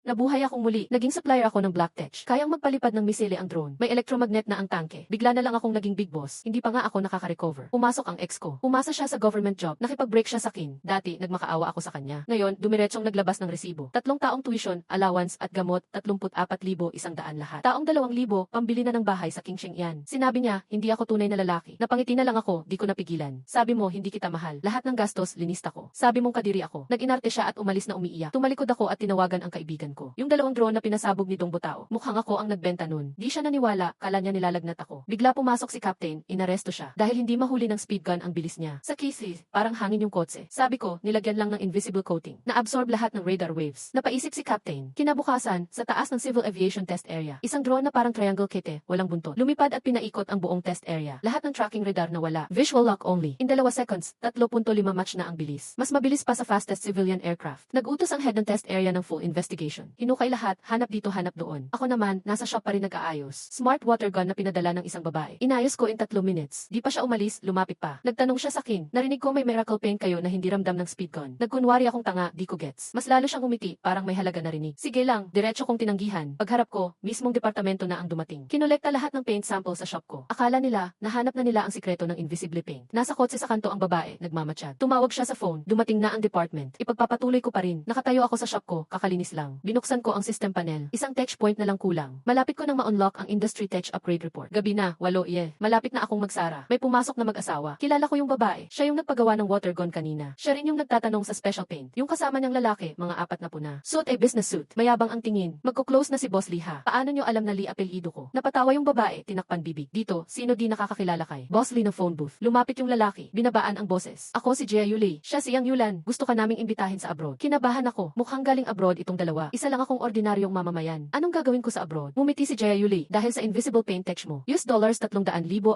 Nabuhay akong muli. Naging supplier ako ng BlackTech. Kayang magpalipad ng misile ang drone. May electromagnet na ang tangke. Bigla na lang akong naging big boss. Hindi pa nga ako nakaka-recover. Pumasok ang ex ko. Umasa siya sa government job. Nakipag-break siya sa akin. Dati, nagmakaawa ako sa kanya. Ngayon, dumiretsong naglabas ng resibo. 3 taong tuition, allowance at gamot, 34,100 lahat. Taong 2,000, pambili na ng bahay sa King yan. Sinabi niya, hindi ako tunay na lalaki. Napangiti na lang ako, di ko napigilan. Sabi mo, hindi kita mahal. Lahat ng gastos, linista ko. Sabi mong kadiri ako. Nag-inarte siya at umalis na umiiyak. Tumalikod ako at tinawagan ang kaibigan ko. Yung 2 drone na pinasabog ni Dong Butao. Mukhang ako ang nagbenta nun. Di siya naniwala, kala niya nilalagnat ako. Bigla pumasok si Captain, inaresto siya. Dahil hindi mahuli ng speed gun ang bilis niya. Sa cases, parang hangin yung kotse. Sabi ko, nilagyan lang ng invisible coating. Na-absorb lahat ng radar waves. Napaisip si Captain. Kinabukasan, sa taas ng Civil Aviation Test Area. Isang drone na parang triangle kite, walang buntot. Lumipad at pinaikot ang buong test area. Lahat ng tracking radar na wala. Visual lock only. In 2 seconds, 3.5 Mach na ang bilis. Mas mabilis pa sa fastest civilian aircraft. Nag-utos ang head ng test area ng full investigation. Hinukay lahat, hanap dito, hanap doon. Ako naman, nasa shop pa rin nag-aayos. Smart water gun na pinadala ng isang babae. Inayos ko in 3 minutes. Di pa siya umalis, lumapit pa. Nagtanong siya sa akin. Narinig ko may miracle pain kayo na hindi ramdam ng speed gun. Nagkunwari akong tanga, di ko gets. Mas lalo siyang umiti, parang may halaga narinig. Sige lang, diretso kong tinanggihan. Pagharap ko, mismong departamento na ang dumating. Kinolekta lahat ng paint sample sa shop ko. Akala nila, nahanap na nila ang sikreto ng invisible paint. Nasa kotse sa kanto ang babae, nagmamatsyag. Tumawag siya sa phone, dumating na ang department. Ipagpapatuloy ko pa rin. Nakatayo ako sa shop ko, kakalinis lang. Binuksan ko ang system panel. Isang tech point na lang kulang. Malapit ko nang ma-unlock ang industry tech upgrade report. Gabi na, 8 Malapit na akong magsara. May pumasok na mag-asawa. Kilala ko yung babae. Siya yung nagpagawa ng water gun kanina. Siya rin yung nagtatanong sa special paint. Yung kasama niyang lalaki, mga 4 na puna. Suit ay business suit. Mayabang ang tingin. Magko-close na si Boss Liha. Paano niyo alam na Lee apelyido ko? Napatawa yung babae, tinakpan bibig. Dito, sino di nakakakilala kay Boss Lee ng phone booth. Lumapit yung lalaki. Binabaan ang boses. Ako si Jia Yuli. Siya si Yang Yulan. Gusto ka naming imbitahin sa abroad. Kinabahan ako. Mukhang galing abroad itong dalawa. Isa lang akong ordinaryong mamamayan. Anong gagawin ko sa abroad? Mumiti si Jia Yuli. Dahil sa invisible paint tech mo. $300,000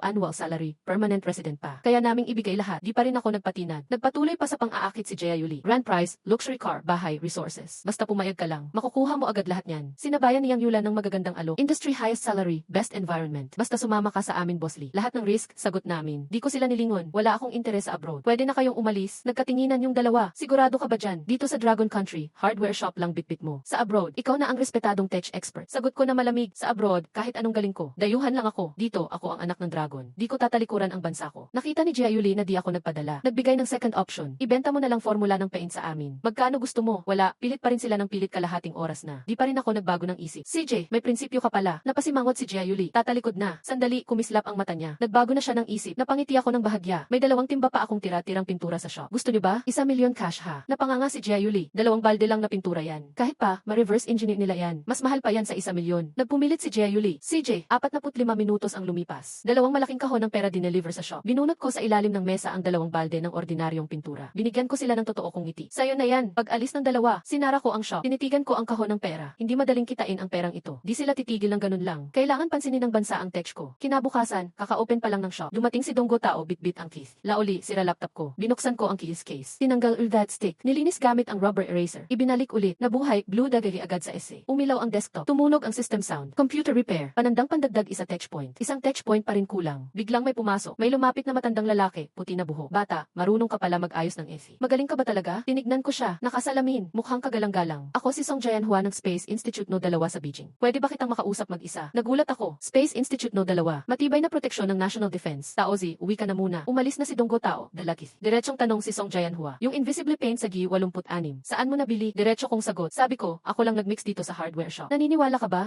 annual salary. Permanent resident pa. Kaya naming ibigay lahat. Di pa rin ako nagpatinag. Nagpatuloy pa sa pang-aakit si Jia Yuli. Grand prize, luxury car, bahay, resources. Basta pumayag ka lang. Makukuha mo agad lahat yan. Sinabayan ni Yang Yulan ng magagandang alok. Industry highest salary, best environment. Basta sumama ka sa amin, Boss Lee. Lahat ng risk, sagot namin. Di ko sila nilingon. Wala akong interes sa abroad. Pwede na kayong umalis. Nagkatinginan yung dalawa. Sigurado ka ba dyan? Dito sa Dragon Country, hardware shop lang bitbit mo. Sa abroad, ikaw na ang respetadong tech expert. Sagot ko na malamig. Sa abroad, kahit anong galing ko. Dayuhan lang ako. Dito, ako ang anak ng dragon. Di ko tatalikuran ang bansa ko. Nakita ni Jia Yuli na di ako nagpadala. Nagbigay ng second option. Ibenta mo na lang formula ng paint sa amin. Magkano gusto mo? Wala. Pilit pa rin sila ng pilit kalahating oras na. Di pa rin ako nagbago ng isip. CJ, may prinsipyo ka pala. Napasimangot si Jia Yuli. Tatalikod na. Sandali, kumislap ang mata niya. Nagbago na siya ng isip. Napangiti ako ng bahagya. May 2 timba pa akong tira-tirang pintura sa shop. Gusto niyo ba? 1,000,000 cash ha. Napanganga si Jia Yuli. 2 balde lang na pintura yan. Kahit pa, ma-reverse engineer nila yan. Mas mahal pa yan sa 1,000,000. Nagpumilit si Jia Yuli. CJ, 45 minutos ang lumipas. 2 malaking kahon ng pera dineliver sa shop. Binunot ko sa ilalim ng mesa ang 2 balde ng ordinaryong pintura. Binigyan ko sila ng totoo kong ngiti. Sayo na yan. Pag alis ng 2, sinara ko ang shop. Tinitigan ko ang kahon ng pera. Hindi madaling kitain ang perang ito. Di sila titigil ng ganun lang. Kailangan pansinin ng bansa ang tech ko. Kinabukasan, kaka-open pa lang ng shop. Dumating si Donggo Tao, bitbit ang keys. Lauli, sira laptop ko. Binuksan ko ang keys case. Tinanggal that stick. Nilinis gamit ang rubber eraser. Ibinalik ulit. Nabuhay, blue dagari agad sa essay. Umilaw ang desktop. Tumunog ang system sound. Computer repair. Panandang pandagdag isa tech point. Isang tech point pa rin kulang. Biglang may pumasok. May lumapit na matandang lalaki, puti na buhok. Bata, marunong ka pala mag-ayos ng essay. Magaling ka ba talaga? Tinignan ko siya. Nakasalamin. Mukhang kagalang-galang. Ako si Song Jianhua ng Space Institute No 2 sa Beijing. Pwede ba kitang makausap mag-isa? Nagulat ako. Space Institute No 2. Matibay na proteksyon ng National Defense. Taozi, uwi ka na muna. Umalis na si Donggo Tao, dalakis. Diretsong tanong si Song Jianhua. Yung invisible paint sa G86. Saan mo nabili? Diretso kong sagot. Sabi ko, ako lang nagmix dito sa hardware shop. Naniniwala ka ba?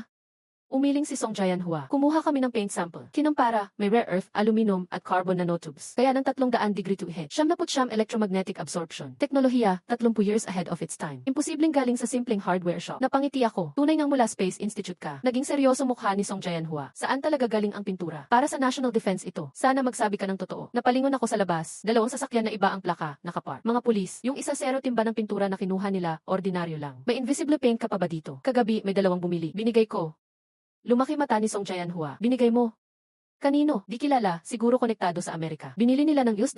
Umiling si Song Jianhua. Kumuha kami ng paint sample. Kinampara, may rare earth, aluminum, at carbon nanotubes. Kaya ng 300 degree to head. 79 electromagnetic absorption. Teknolohiya, 30 years ahead of its time. Imposibleng galing sa simpleng hardware shop. Napangiti ako. Tunay ngang mula Space Institute ka. Naging seryoso mukha ni Song Jianhua. Saan talaga galing ang pintura? Para sa national defense ito. Sana magsabi ka ng totoo. Napalingon ako sa labas. 2 sasakyan na iba ang plaka, nakapar. Mga pulis, yung isa 0 timba ng pintura na kinuha nila, ordinaryo lang. May invisible paint ka pa ba dito? Kagabi, may 2 bumili. Binigay ko. Lumaki mata ni Song Jianhua. Binigay mo. Kanino? Di kilala, siguro konektado sa Amerika. Binili nila ng $1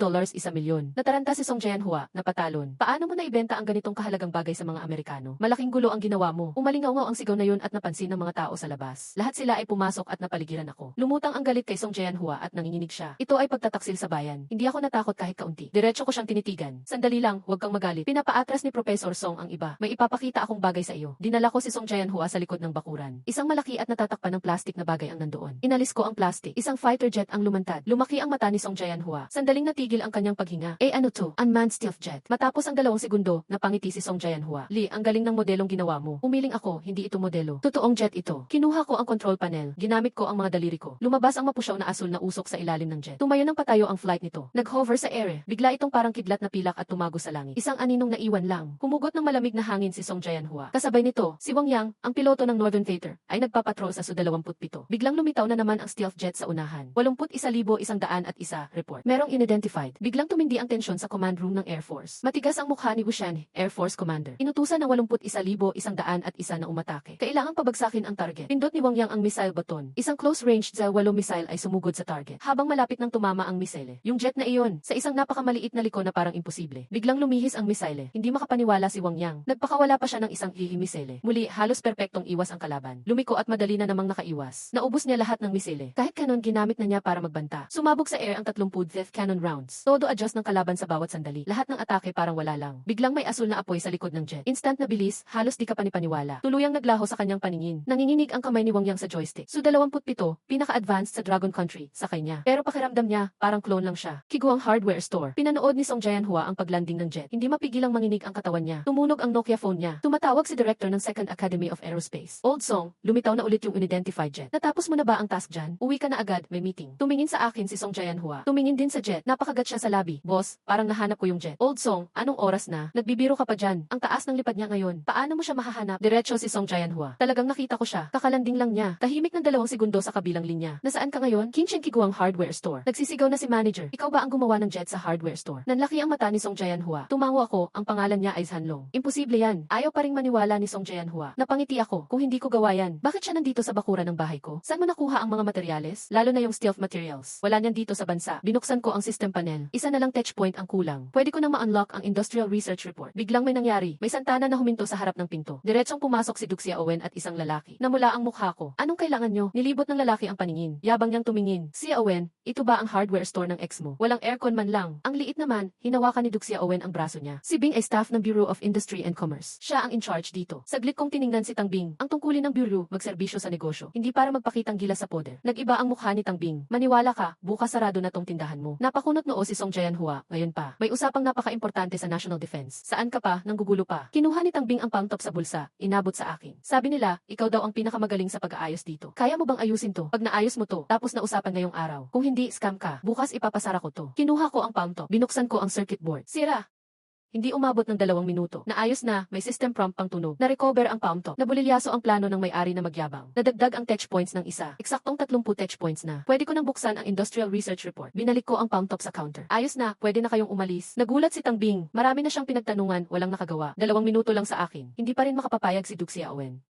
milyon. Nataranta si Song Jae-hwa, napatalon. Paano mo naibenta ang ganitong kahalagang bagay sa mga Amerikano? Malaking gulo ang ginawa mo. Umalingaw ang sigaw na yun at napansin ng mga tao sa labas. Lahat sila ay pumasok at napaligiran ako. Lumutang ang galit kay Song Jae-hwa at nanginginig siya. Ito ay pagtataksil sa bayan. Hindi ako natakot kahit kaunti. Diretso ko siyang tinitigan. Sandali lang, huwag kang magalit. Pinapaatras ni Professor Song ang iba. May ipapakita akong bagay sa iyo. Dinala ko si Song Jae-hwa sa likod ng bakuran. Isang malaki at natatakpan ng plastik na bagay ang nandoon. Inalis ko ang plastik. Isang fighter jet ang lumantad. Lumaki ang mata ni Song Jae-hwa. Sandaling natigil ang kanyang paghinga. Ano to? Unmanned stealth jet. Matapos ang 2 segundo, napangiti si Song Jae-hwa. Lee, ang galing ng modelong ginawa mo. Umiling ako, hindi ito modelo. Totoong jet ito. Kinuha ko ang control panel. Ginamit ko ang mga daliri ko. Lumabas ang mapusyaw na asul na usok sa ilalim ng jet. Tumayo ng patayo ang flight nito. Nag-hover sa air. Bigla itong parang kidlat na pilak at tumago sa langit. Isang aninong naiwan lang. Humugot ng malamig na hangin si Song Jae-hwa. Kasabay nito, si Wang Yang, ang piloto ng Northern Theater, ay nagpapatrol sa Su-27. Biglang lumitaw na naman ang stealth jet sa unahan. 81,101 report. Merong unidentified. Biglang tumindi ang tensyon sa command room ng Air Force. Matigas ang mukha ni Wushan, Air Force Commander. Inutusan ng 81,101 na umatake. Kailangang pabagsakin ang target. Pindot ni Wang Yang ang missile button. Isang close-range Z-8 missile ay sumugod sa target. Habang malapit nang tumama ang missile, yung jet na iyon, sa isang napakamaliit na liko na parang imposible. Biglang lumihis ang missile. Hindi makapaniwala si Wang Yang. Nagpakawala pa siya ng isang missile. Muli, halos perpektong iwas ang kalaban. Lumiko at madali na namang nakaiwas. Naubos niya lahat ng missile. Kahit kanon ginamit na niya para magbanta. Sumabog sa air ang 30 death cannon rounds. Todo adjust ng kalaban sa bawat sandali. Lahat ng atake parang wala lang. Biglang may asul na apoy sa likod ng jet. Instant na bilis, halos di ka panipaniwala. Tuluyang naglaho sa kanyang paningin. Nanginginig ang kamay ni Wang Yang sa joystick. Su-27, pinaka-advanced sa Dragon Country, sa kanya. Pero pakiramdam niya, parang clone lang siya. Kiguang hardware store. Pinanood ni Song Jae-hwa ang paglanding ng jet. Hindi mapigilang manginig ang katawan niya. Tumunog ang Nokia phone niya. Tumatawag si Director ng Second Academy of Aerospace. Old Song, lumitaw na ulit yung unidentified jet. Natapos mo na ba ang task dyan? Uwi ka na agad, may meeting. Tumingin sa akin si Song Jae-hwa. Tumingin din sa jet. Napakagat siya sa lobby. Boss, parang nahanap ko yung jet. Old Song, anong oras na? Nagbibiro ka pa dyan. Ang taas ng lipad niya ngayon. Paano mo siya mahahanap? Diretso si Song Jae-hwa. Talagang nakita ko siya. Kakalanding lang niya. Tahimik ng 2 segundo sa kabilang linya. Nasaan ka ngayon? Kinshin Kiguang Hardware Store. Nagsisigaw na si manager. Ikaw ba ang gumawa ng jet sa hardware store? Nanlaki ang mata ni Song Jae-hwa. Tumango ako, ang pangalan niya ay Sanlong. Imposible yan. Ayaw pa ring maniwala ni Song Jae-hwa. Napangiti ako. Kung hindi ko gawa yan, bakit siya nandito sa bakuran ng bahay ko? Saan mo nakuha ang mga materyales? Lalo na yung stealth materials. Wala niyan dito sa bansa. Binuksan ko ang system panel. Isa na lang touch point ang kulang. Pwede ko nang ma-unlock ang industrial research report. Biglang may nangyari. May santana na huminto sa harap ng pinto. Diretsong pumasok si Duxia Owen at isang lalaki. Namula ang mukha ko. Anong kailangan nyo? Nilibot ng lalaki ang paningin. Yabang niyang tumingin. Si Owen, ito ba ang hardware store ng ex mo? Walang aircon man lang. Ang liit naman, hinawakan ni Duxia Owen ang braso niya. Si Bing ay staff ng Bureau of Industry and Commerce. Siya ang in charge dito. Saglit kong tiningnan si Tang Bing. Ang tungkulin ng bureau, magserbisyo sa negosyo. Hindi para magpakitang gila sa poder. Nag-iba ang mukha ni Tang Bing. Maniwala ka, bukas sarado na tong tindahan mo. Napakunot noo si Song Jae-hwa. Ngayon pa, may usapang napaka-importante sa national defense. Saan ka pa, nanggugulo pa? Kinuha ni Tang Bing ang palm top sa bulsa, inabot sa akin. Sabi nila, ikaw daw ang pinakamagaling sa pag-aayos dito. Kaya mo bang ayusin to? Pag naayos mo to, tapos na usapan ngayong araw. Kung hindi, scam ka. Bukas ipapasara ko to. Kinuha ko ang palm top. Binuksan ko ang circuit board. Sira. Hindi umabot ng 2 minuto. Naayos na, may system prompt pang tunog. Na-recover ang palm top. Nabulilyaso ang plano ng may-ari na magyabang. Nadagdag ang touch points ng isa. Eksaktong 30 touch points na. Pwede ko nang buksan ang industrial research report. Binalik ko ang palm top sa counter. Ayos na, pwede na kayong umalis. Nagulat si Tang Bing. Marami na siyang pinagtanungan, walang nakagawa. 2 minuto lang sa akin. Hindi pa rin makapapayag si Duxia Owen.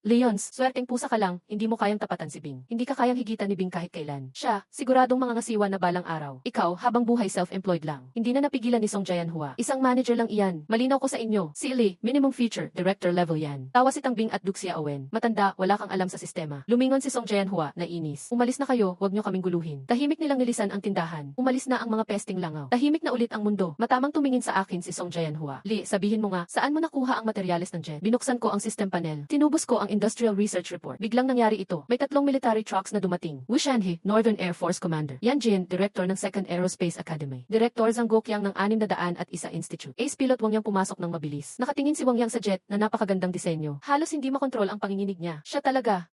Leons, swerteng pusa ka lang, hindi mo kayang tapatan si Bing. Hindi ka kayang higitan ni Bing kahit kailan. Siya, siguradong mga ngasiwa na balang araw. Ikaw, habang buhay self-employed lang. Hindi na napigilan ni Song Jae-hwa. Isang manager lang iyan. Malinaw ko sa inyo. Si Lee, minimum feature, director level yan. Tawa si Tang Bing at Duxia Owen. Matanda, wala kang alam sa sistema. Lumingon si Song Jae-hwa, nainis. Umalis na kayo, wag nyo kaming guluhin. Tahimik nilang nilisan ang tindahan. Umalis na ang mga pesting langaw. Tahimik na ulit ang mundo. Matamang tumingin sa akin si Song Jae-hwa. Lee, sabihin mo nga, saan mo nakuha ang materyales ng jet? Binuksan ko ang system panel. Tinubos ko ang industrial research report. Biglang nangyari ito. May 3 military trucks na dumating. Wu Shanhe, Northern Air Force Commander. Yan Jin, Director ng Second Aerospace Academy. Director Zhang Gokyang ng 601 Institute. Ace pilot Wang Yang pumasok ng mabilis. Nakatingin si Wang Yang sa jet na napakagandang disenyo. Halos hindi makontrol ang panginginig niya. Siya talaga.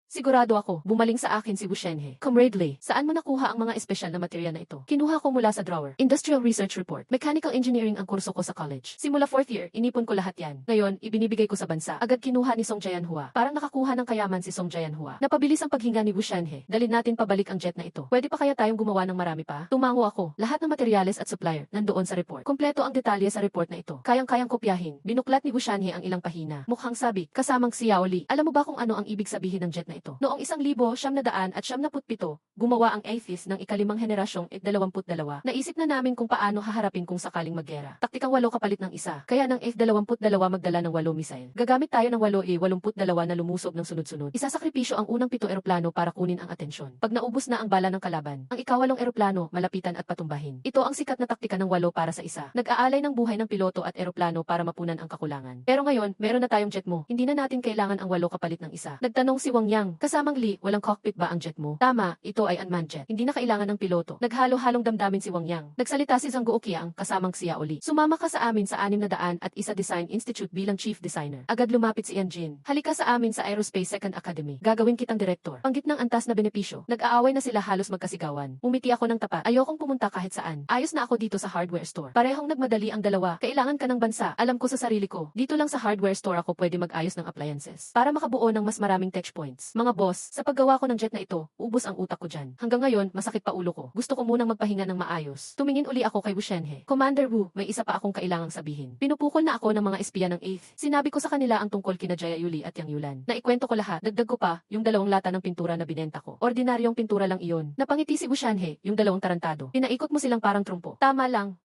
Sigurado ako, bumaling sa akin si Wu Shenhe. Comrade Lee, saan mo nakuha ang mga espesyal na material na ito? Kinuha ko mula sa drawer. Industrial Research Report. Mechanical Engineering ang kurso ko sa college. Simula 4th year, inipon ko lahat yan. Ngayon, ibinibigay ko sa bansa. Agad kinuha ni Song Jae-hwa. Parang nakakuha ng kayaman si Song Jae-hwa. Napabilis ang paghinga ni Wu Shenhe. Dalhin natin pabalik ang jet na ito. Pwede pa kaya tayong gumawa ng marami pa? Tumango ako. Lahat ng materyales at supplier nandoon sa report. Kompleto ang detalye sa report na ito. Kayang-kayang kopyahin. Binuklat ni Wu Shenhe ang ilang pahina. Mukhang sabik, kasamang si Yao Li. Alam mo ba kung ano ang ibig sabihin ng jet na na ito. Noong 1997, gumawa ang Aethys ng ikalimang henerasyong F-22. Naisip na namin kung paano haharapin kung sakaling maggera. Taktikang 8 kapalit ng isa. Kaya ng F-22 magdala ng 8 missile. Gagamit tayo ng 8E-82 na lumusob ng sunod-sunod. Isasakripisyo ang unang 7 eroplano para kunin ang atensyon. Pag naubos na ang bala ng kalaban, ang ika-8 eroplano malapitan at patumbahin. Ito ang sikat na taktika ng 8 para sa isa. Nag-aalay ng buhay ng piloto at eroplano para mapunan ang kakulangan. Pero ngayon, meron na tayong jet mo. Hindi na natin kailangan ang 8 kapalit ng isa. Nagtanong si Wang Yang, kasamang Lee, walang cockpit ba ang jet mo? Tama, ito ay unmanned jet. Hindi na kailangan ng piloto. Naghalo-halong damdamin si Wang Yang. Nagsalita si Zhang Guoqiang, kasamang Xia Oli. Sumama ka sa amin sa 601 Design Institute bilang chief designer. Agad lumapit si Yan Jin. Halika sa amin sa Aerospace Second Academy. Gagawin kitang direktor. Panggit ng antas na benepisyo. Nag-aaway na sila halos magkasigawan. Umiti ako ng tapat. Ayokong pumunta kahit saan. Ayos na ako dito sa hardware store. Parehong nagmadali ang dalawa. Kailangan ka ng bansa. Alam ko sa sarili ko. Dito lang sa hardware store ako pwede mag-ayos ng appliances. Para makabuo ng mas maraming touch points. Mga boss, sa paggawa ko ng jet na ito, ubos ang utak ko dyan. Hanggang ngayon, masakit pa ulo ko. Gusto ko munang magpahinga ng maayos. Tumingin uli ako kay Wu Shenhe. Commander Wu, may isa pa akong kailangang sabihin. Pinupukol na ako ng mga espiya ng 8th. Sinabi ko sa kanila ang tungkol kina Jaya Yuli at Yang Yulan. Naikwento ko lahat. Dagdag ko pa, yung 2 lata ng pintura na binenta ko. Ordinaryong pintura lang iyon. Napangiti si Wu Shenhe, yung 2 tarantado. Pinaikot mo silang parang trumpo. Tama lang.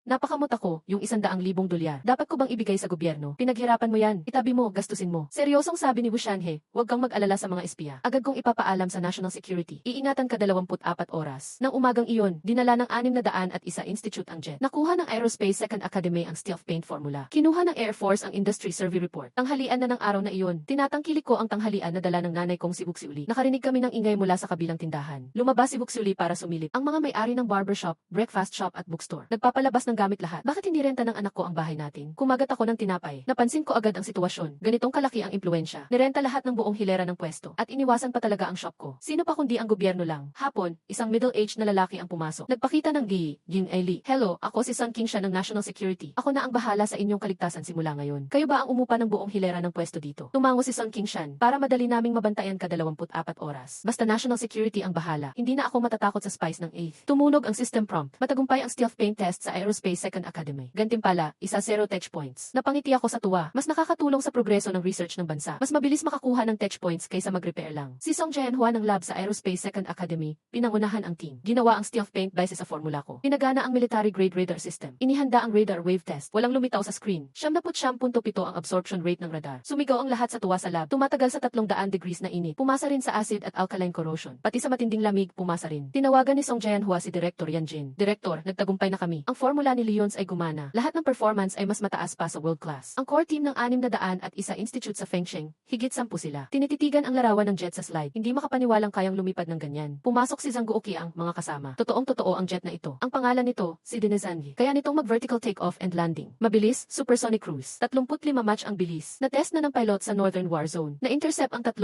Napakamot ako, yung 100,000 dolyar. Dapat ko bang ibigay sa gobyerno? Pinaghirapan mo yan. Itabi mo, gastusin mo. Seryosong sabi ni Wu Shenhe, huwag kang mag-alala sa mga espiya. Agad kong ipapaalam sa National Security. Iingatan ka 24 oras. Nang umagang iyon, dinala ng 601 Institute ang jet. Nakuha ng Aerospace Second Academy ang Stealth Paint Formula. Kinuha ng Air Force ang Industry Survey Report. Tanghalian na ng araw na iyon. Tinatangkilik ko ang tanghalian na dala ng nanay kong si Wuxiuli. Nakarinig kami ng ingay mula sa kabilang tindahan. Lumabas si Wuxiuli para sumilip. Ang mga may-ari ng barbershop, breakfast shop at bookstore. Nagpapalabas ng gamit lahat. Bakit hindi renta ng anak ko ang bahay natin? Kumagat ako ng tinapay. Napansin ko agad ang sitwasyon. Ganitong kalaki ang impluwensya. Nirenta lahat ng buong hilera ng pwesto. At iniwasan pa talaga ang shop ko. Sino pa kundi ang gobyerno lang. Hapon, isang middle-aged na lalaki ang pumasok. Nagpakita ng Jin Eli. Hello, ako si Sun King siya ng National Security. Ako na ang bahala sa inyong kaligtasan simula ngayon. Kayo ba ang umupa ng buong hilera ng pwesto dito? Tumango si Sun King Shan. Para madali naming mabantayan ka 24 oras. Basta National Security ang bahala. Hindi na ako matatakot sa spies ng 8th. Tumunog ang system prompt. Matagumpay ang stealth paint test sa Aerospace Second Academy. Gantimpala, 0 tech points. Napangiti ako sa tuwa. Mas nakakatulong sa progreso ng research ng bansa. Mas mabilis makakuha ng tech points kaysa mag-repair lang. Si Song Jianhua ng lab sa Aerospace Second Academy, pinangunahan ang team. Ginawa ang stealth paint base sa formula ko. Pinagana ang military grade radar system. Inihanda ang radar wave test. Walang lumitaw sa screen. 79.7 ang absorption rate ng radar. Sumigaw ang lahat sa tuwa sa lab. Tumatagal sa 300 degrees na init. Pumasa rin sa acid at alkaline corrosion. Pati sa matinding lamig, pumasa rin. Tinawagan ni Song Jianhua si Director Yan Jin. Director, nagtagumpay na kami. Ang formula ni Leons ay gumana. Lahat ng performance ay mas mataas pa sa world class. Ang core team ng 601 Institute sa Fengsheng, higit 10 sila. Tinititigan ang larawan ng jet sa slide. Hindi makapaniwalang kayang lumipad ng ganyan. Pumasok si Zhang Guoqiang, mga kasama. Totoong-totoo ang jet na ito. Ang pangalan nito, si Dinezanyi. Kaya nitong mag-vertical takeoff and landing. Mabilis, supersonic cruise. 35 Mach ang bilis. Na-test na ng pilot sa Northern War Zone. Na-intercept ang 8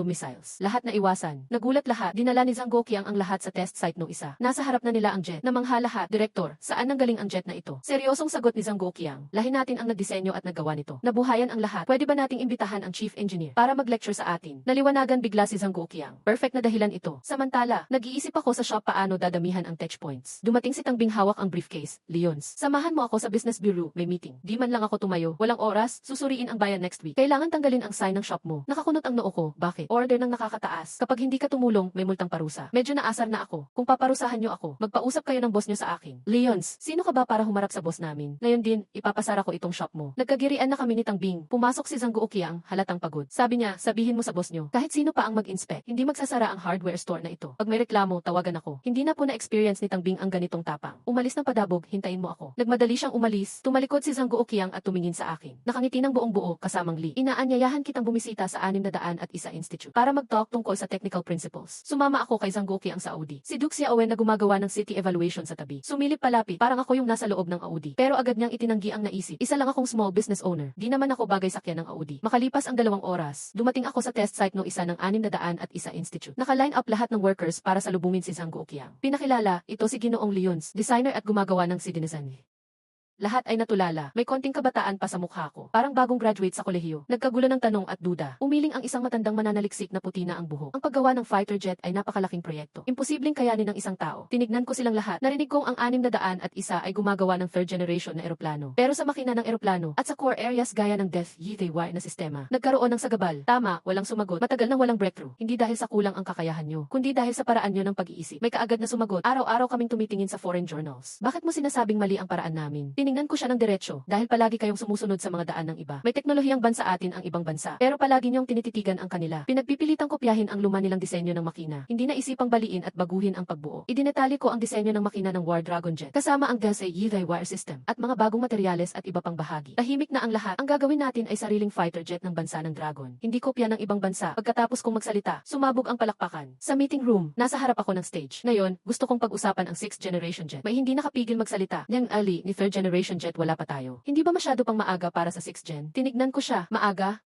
missiles. Lahat na iwasan. Nagulat lahat. Dinala ni Zhang Guoqiang ang lahat sa test site nung isa. Nasa harap na nila ang jet. Namangha lahat. Direktor, saan nanggaling ang jet na ito? Seryosong sagot ni Zhang Guoqiang. Lahi natin ang nagdisenyo at naggawa nito. Nabuhayan ang lahat. Pwede ba nating imbitahan ang chief engineer para mag-lecture sa atin? Naliwanagan bigla si Zhang Guoqiang. Perfect na dahilan ito. Samantala, nag-iisip ako sa shop paano dadamihan ang touch points. Dumating si Tangbing hawak ang briefcase. Leons, samahan mo ako sa business bureau. May meeting. Di man lang ako tumayo. Walang oras. Susuriin ang bayan next week. Kailangan tanggalin ang sign ng shop mo. Nakakunot ang noo ko. Bakit? Order ng nakakataas. Kapag hindi ka tumulong, may multang parusa. Medyo naasar na ako. Kung paparusahan nyo ako, magpausap kayo ng boss nyo sa akin. Leons, sino ka ba para humarap sa boss namin? Ngayon din, ipapasara ko itong shop mo. Nagkagirian na kami ni Tangbing. Pumasok si Zhang Guoqiang, halatang pagod. Sabi niya, sabihin mo sa boss nyo, kahit sino pa ang mag-inspect, hindi magsasara ang hardware store na ito. Pag may reklamo, tawagan ako. Hindi na po na-experience ni Tangbing ang ganitong tapang. Umalis ng padabog, hintayin mo ako. Nagmadali siyang umalis, tumalikod si Zhang Guoqiang at tumingin sa akin. Nakangiti ng buong buo, kasamang Lee. Inaanyayahan kitang bumisita sa 601 Institute para mag-talk tungkol sa technical principles. Sumama ako kay Zhang Guoqiang sa Audi. Si Duke Xiaowen na gumagawa ng city evaluation sa tabi. Sumilip palapit, parang ako yung nasa loob ng Audi. Pero agad niyang itinanggi ang naisip. Isa lang akong small business owner. Di naman ako bagay sakyan ng Audi. Makalipas ang 2 oras, dumating ako sa test site ng isa ng 601 Institute. Naka-line up lahat ng workers para salubungin si Zhang Guoqiang. Pinakilala, ito si Ginoong Leons, designer at gumagawa ng si Dinezanyi. Lahat ay natulala. May konting kabataan pa sa mukha ko. Parang bagong graduate sa kolehiyo. Nagkagulo ng tanong at duda. Umiling ang isang matandang mananaliksik na puti na ang buhok. Ang paggawa ng fighter jet ay napakalaking proyekto. Imposibleng kayanin ng isang tao. Tinignan ko silang lahat. Narinig kong ang 601 ay gumagawa ng third generation na eroplano. Pero sa makina ng eroplano at sa core areas gaya ng Death Yitay na sistema, nagkaroon ng sagabal. Tama, walang sumagot. Matagal nang walang breakthrough. Hindi dahil sa kulang ang kakayahan nyo, kundi dahil sa paraan nyo ng pag-iisip. May kaagad na sumagot. Araw-araw kaming tumitingin sa foreign journals. Bakit mo sinasabing mali ang paraan namin? Tiningnan ko siya ng diretsyo, dahil palagi kayong sumusunod sa mga daan ng iba. May teknolohiyang bansa atin ang ibang bansa, pero palagi niyong tinititigan ang kanila. Pinagpipilitang kopyahin ang luma nilang disenyo ng makina. Hindi na isipang baliin at baguhin ang pagbuo. Idinetali ko ang disenyo ng makina ng War Dragon Jet, kasama ang Dasei Yitay wire system, at mga bagong materyales at iba pang bahagi. Tahimik na ang lahat. Ang gagawin natin ay sariling fighter jet ng bansa ng Dragon. Hindi kopya ng ibang bansa. Pagkatapos kong magsalita, sumabog ang palakpakan. Sa meeting room, nasa harap ako ng stage. Ngayon, gusto kong pag-usapan ang 6th generation jet. May hindi nakapigil magsalita. Yang Ali, ni 3rd generation jet wala pa tayo. Hindi ba masyado pang maaga para sa 6th gen? Tinignan ko siya. Maaga?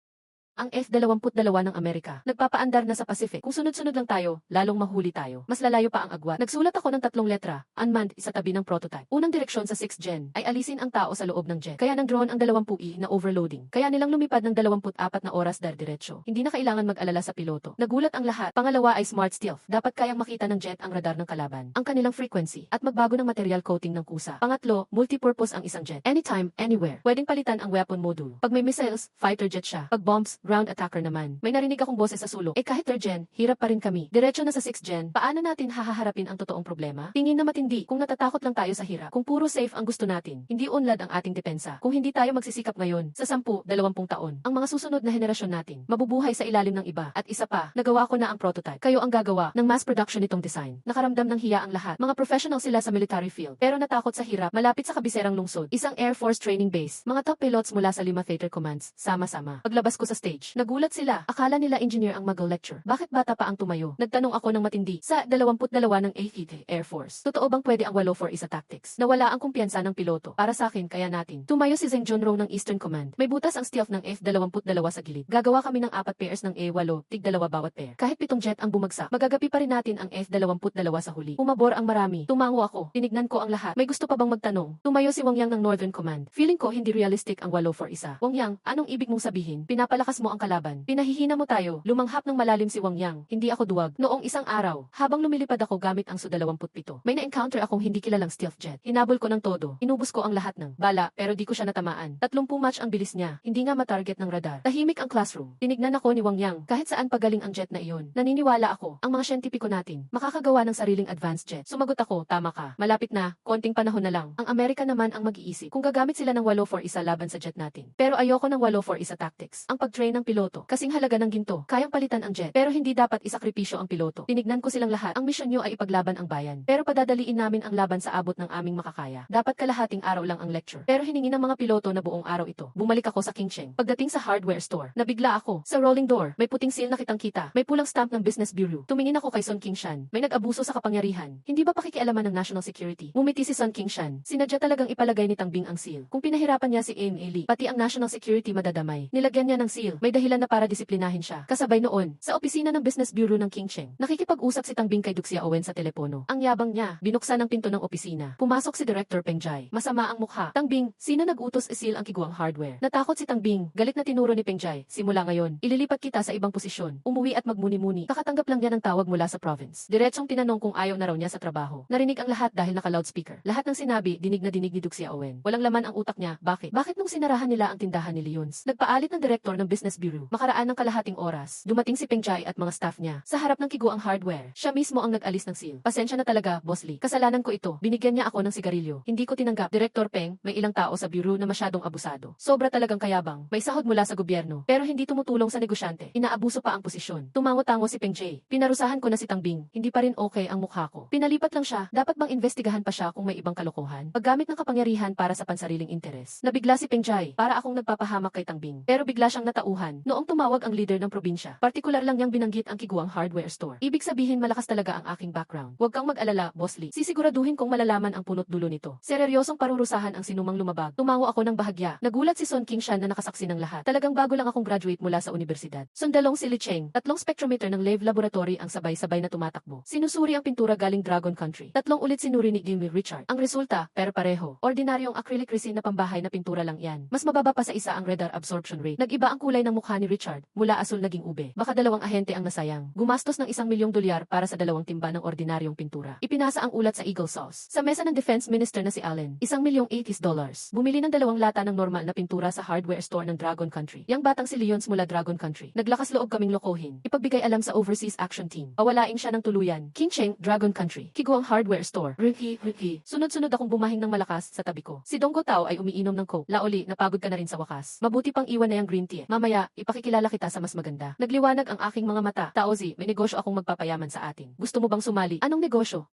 Ang F-22 ng Amerika, nagpapaandar na sa Pacific. Kung sunod-sunod lang tayo, lalong mahuli tayo. Mas lalayo pa ang agwat. Nagsulat ako ng 3 letra, unmanned, sa tabi ng prototype. Unang direksyon sa 6th gen ay alisin ang tao sa loob ng jet. Kaya ng drone ang 20 na overloading. Kaya nilang lumipad ng 24 na oras diretso. Hindi na kailangan mag-alala sa piloto. Nagulat ang lahat. Pangalawa ay smart stealth. Dapat kayang makita ng jet ang radar ng kalaban, ang kanilang frequency, at magbago ng material coating ng kusa. Pangatlo, multipurpose ang isang jet. Anytime, anywhere. Pwedeng palitan ang weapon module. Pag may missiles, fighter jet siya. Pag bombs, ground attacker naman. May narinig akong boses sa sulok. Kahit 3rd gen, hirap pa rin kami. Diretso na sa 6th gen, paano natin hahaharapin ang totoong problema? Tingin na matindi. Kung natatakot lang tayo sa hirap, kung puro safe ang gusto natin, hindi unlad ang ating depensa. Kung hindi tayo magsisikap ngayon, sa 10, 20 taon, ang mga susunod na henerasyon natin, mabubuhay sa ilalim ng iba. At isa pa, nagawa ko na ang prototype. Kayo ang gagawa ng mass production nitong design. Nakaramdam ng hiya ang lahat. Mga professional sila sa military field, pero natakot sa hirap, malapit sa kabiserang lungsod. Isang Air Force training base. Mga top pilots mula sa 5 theater commands, sama-sama. Paglabas ko sa stage, nagulat sila. Akala nila engineer ang mag-lecture. Bakit bata pa ang tumayo? Nagtanong ako ng matindi. Sa 22 ng 8th Air Force, totoo bang pwede ang 8-4 tactics? Nawala ang kumpiyansa ng piloto. Para sa akin, kaya natin. Tumayo si Zeng Junro ng Eastern Command. May butas ang stealth ng F-22 sa gilid. Gagawa kami ng 4 pairs ng A-8, tig-2 bawat pair. Kahit 7 jet ang bumagsak, magagapi pa rin natin ang F-22 sa huli. Umabor ang marami. Tumango ako. Tinignan ko ang lahat. May gusto pa bang magtanong? Tumayo si Wang Yang ng Northern Command. Feeling ko hindi realistic ang 8-4. Wang Yang, anong ibig mong sabihin? Pinapalakas mo ang kalaban. Pinahihina mo tayo. Lumanghap ng malalim si Wang Yang. Hindi ako duwag. Noong isang araw, habang lumilipad ako gamit ang Su-27, may na-encounter akong hindi kilalang stealth jet. Hinabol ko ng todo. Inubos ko ang lahat ng bala, pero di ko siya natamaan. 30 match ang bilis niya. Hindi nga matarget ng radar. Tahimik ang classroom. Tinignan ako ni Wang Yang. Kahit saan pagaling ang jet na iyon. Naniniwala ako, ang mga siyentipiko natin, makakagawa ng sariling advanced jet. Sumagot ako, tama ka. Malapit na, konting panahon na lang. Ang Amerika naman ang mag-iisip kung gagamit sila ng 8-4 laban sa jet natin. Pero ayoko ng 8-4 tactics. Ang pag-train ng piloto, kasing halaga ng ginto. Kayang palitan ang jet, pero hindi dapat isakripisyo ang piloto. Tinignan ko silang lahat. Ang misyon nyo ay ipaglaban ang bayan. Pero padadaliin namin ang laban sa abot ng aming makakaya. Dapat kalahating araw lang ang lecture. Pero hiningi ng mga piloto na buong araw ito. Bumalik ako sa Qingcheng. Pagdating sa hardware store, nabigla ako. Sa rolling door, may puting seal na kitang-kita. May pulang stamp ng business bureau. Tumingin ako kay Sun Qingshan. May nag-abuso sa kapangyarihan. Hindi ba pakikialaman ng national security? Ngumiti si Sun Qingshan. Sinadya talagang ipalagay ni Tangbing ang seal. Kung pinahirapan niya si Aim Eli, pati ang national security madadamay. Nilagyan niya ng seal. May dahilan na para disiplinahin siya. Kasabay noon, sa opisina ng business bureau ng Qingcheng, nakikipag-usap si Tangbing kay Duxia Owen sa telepono. Ang yabang niya, binuksan ang pinto ng opisina. Pumasok si Director Peng Jai. Masama ang mukha. Tangbing, sino nag-utos i-seal ang kiguang hardware? Natakot si Tangbing. Galit na tinuro ni Peng Jai. Simula ngayon, ililipat kita sa ibang posisyon. Umuwi at magmuni-muni. Kakatanggap lang niya ng tawag mula sa province. Diretsong tinanong kung ayaw na raw niya sa trabaho. Narinig ang lahat dahil naka-loudspeaker. Lahat ng sinabi, dinig na dinig ni Duxia Owen. Walang laman ang utak niya. Bakit? Bakit nung sinarahan nila ang tindahan ni Leons? Nagpaalit ng direktor ng business bureau. Makaraan ng kalahating oras, dumating si Peng Jai at mga staff niya. Sa harap ng kiguang hardware, siya mismo ang nag-alis ng seal. Pasensya na talaga, Boss Lee. Kasalanan ko ito. Binigyan niya ako ng sigarilyo. Hindi ko tinanggap. Director Peng, may ilang tao sa bureau na masyadong abusado. Sobra talagang kayabang. May sahod mula sa gobyerno, pero hindi tumutulong sa negosyante. Inaabuso pa ang posisyon. Tumango-tango si Peng Jai. Pinarusahan ko na si Tangbing. Hindi pa rin okay ang mukha ko. Pinalipat lang siya. Dapat bang investigahan pa siya kung may ibang kalokohan? Paggamit ng kapangyarihan para sa pansariling interes. Nabigla si Peng Jai. Para akong nagpapahamak kay Tangbing. Pero bigla siyang natauhan kalokohan. Noong tumawag ang leader ng probinsya, partikular lang niyang binanggit ang Kiguang hardware store. Ibig sabihin malakas talaga ang aking background. Huwag kang mag-alala, Boss Lee. Sisiguraduhin kong malalaman ang punot dulo nito. Seryosong parurusahan ang sinumang lumabag. Tumawa ako ng bahagya. Nagulat si Son King-shan na nakasaksi ng lahat. Talagang bago lang akong graduate mula sa universidad. Sundalong si Li Cheng. Tatlong spectrometer ng Lave Laboratory ang sabay-sabay na tumatakbo. Sinusuri ang pintura galing Dragon Country. Tatlong ulit sinuri ni Jimmy Richard. Ang resulta, pareho. Ordinaryong acrylic resin na pambahay na pintura lang yan. Mas mababa pa sa isa ang radar absorption rate. Nag-iba ang kulay ng mukha ni Richard. Mula asul naging ube. Baka 2 ahente ang nasayang. Gumastos ng $1,000,000 para sa 2 timba ng ordinaryong pintura. Ipinasa ang ulat sa Eagle Sauce. Sa mesa ng Defense Minister na si Allen, $1,080,000. Bumili ng 2 lata ng normal na pintura sa hardware store ng Dragon Country. Yang batang si Leons mula Dragon Country. Naglakas loob kaming lokohin. Ipagbigay alam sa Overseas Action Team. Pawalain siya ng tuluyan. King Cheng, Dragon Country. Kiguang hardware store. Ricky. Sunod-sunod akong bumahing ng malakas sa tabi ko. Si Donggo Tao ay umiinom ng coke. Laoli, napagod ka na rin sa wakas. Mabuti pang iwan na yung green tea. Mamaya, ipakikilala kita sa mas maganda. Nagliwanag ang aking mga mata. Taozi, may negosyo akong magpapayaman sa atin. Gusto mo bang sumali? Anong negosyo?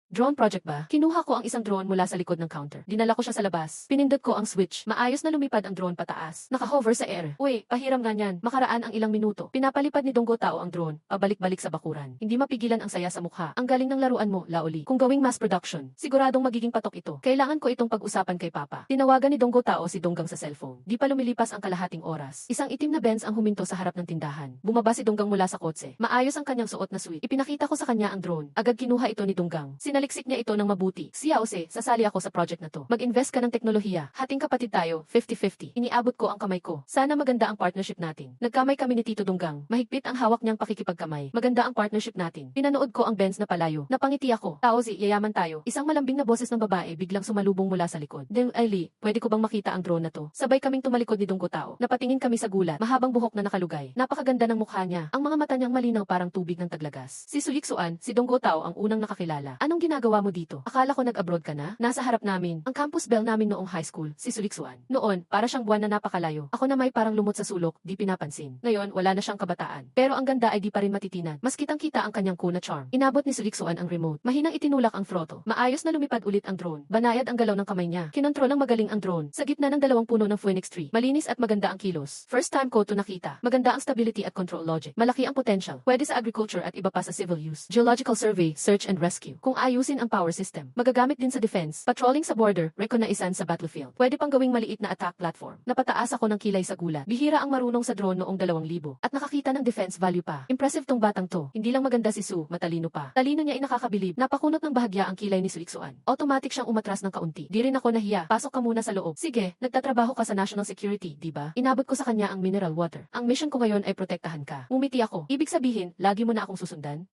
Drone project ba? Kinuha ko ang isang drone mula sa likod ng counter. Dinala ko siya sa labas. Pinindot ko ang switch. Maayos na lumipad ang drone pataas. Naka-hover sa air. Uy, pahiram nga niyan. Makaraan ang ilang minuto. Pinapalipad ni Donggo Tao ang drone. Pabalik-balik sa bakuran. Hindi mapigilan ang saya sa mukha. Ang galing ng laruan mo, Laoli. Kung gawing mass production, siguradong magiging patok ito. Kailangan ko itong pag-usapan kay Papa. Tinawagan ni Donggo Tao si Donggang sa cellphone. Di pa lumilipas ang kalahating oras. Isang itim na Benz ang huminto sa harap ng tindahan. Bumaba si Donggang mula sa kotse. Maayos ang kanyang suot na suit. Ipinakita ko sa kanya ang drone. Agad kinuha ito ni Donggang. Sinaliksik niya ito ng mabuti. Xiaose, sasali ako sa project na to. Mag-invest ka ng teknolohiya. Hating kapatid tayo, 50-50. Iniabot ko ang kamay ko. Sana maganda ang partnership natin. Nagkamay kami ni Tito Donggang. Mahigpit ang hawak niyang pakikipagkamay. Maganda ang partnership natin. Pinanood ko ang Benz na palayo. Napangiti ako. Taozi, yayaman tayo. Isang malambing na boses ng babae biglang sumalubong mula sa likod. Deng Ali, pwede ko bang makita ang drone na to? Sabay kaming tumalikod ni Donggo Tao. Napatingin kami sa gulat. Mahabang buhok na nakalugay. Napakaganda ng mukha niya. Ang mga mata niyang malinaw parang tubig ng taglagas. Si Suyiksuan, si Donggo Tao ang unang nakakilala. Anong ginagawa mo dito? Akala ko nag-abroad ka na? Nasa harap namin. Ang campus bell namin noong high school, si Suliksuan. Noon, para siyang buwan na napakalayo. Ako na may parang lumot sa sulok, di pinapansin. Ngayon, wala na siyang kabataan. Pero ang ganda ay di pa rin matitinan. Mas kitang-kita ang kanyang kuna charm. Inabot ni Suliksuan ang remote. Mahinang itinulak ang throttle. Maayos na lumipad ulit ang drone. Banayad ang galaw ng kamay niya. Kinontrol ng magaling ang drone. Sa gitna ng 2 puno ng Phoenix tree. Malinis at maganda ang kilos. First time ko to nakita. Maganda ang stability at control logic. Malaki ang potential. Pwede sa agriculture at iba pa sa civil use. Geological survey, search and rescue. Kung ayusin ang power system, magagamit din sa defense, patrolling sa border, reconnaissance sa battlefield. Pwede pang gawing maliit na attack platform. Napataas ako ng kilay sa gulat. Bihira ang marunong sa drone noong 2,000 at nakakita ng defense value pa. Impressive tong batang to. Hindi lang maganda si Su, matalino pa. Talino niya ay nakakabilib. Napakunot ng bahagya ang kilay ni Suliksuan. Automatic siyang umatras ng kaunti. Di rin ako nahiya. Pasok ka muna sa loob. Sige, nagtatrabaho ka sa national security, di ba? Inabot ko sa kanya ang mineral water. Ang mission ko ngayon ay protektahan ka. Ngumiti ako. Ibig sabihin, lagi mo na akong susundan?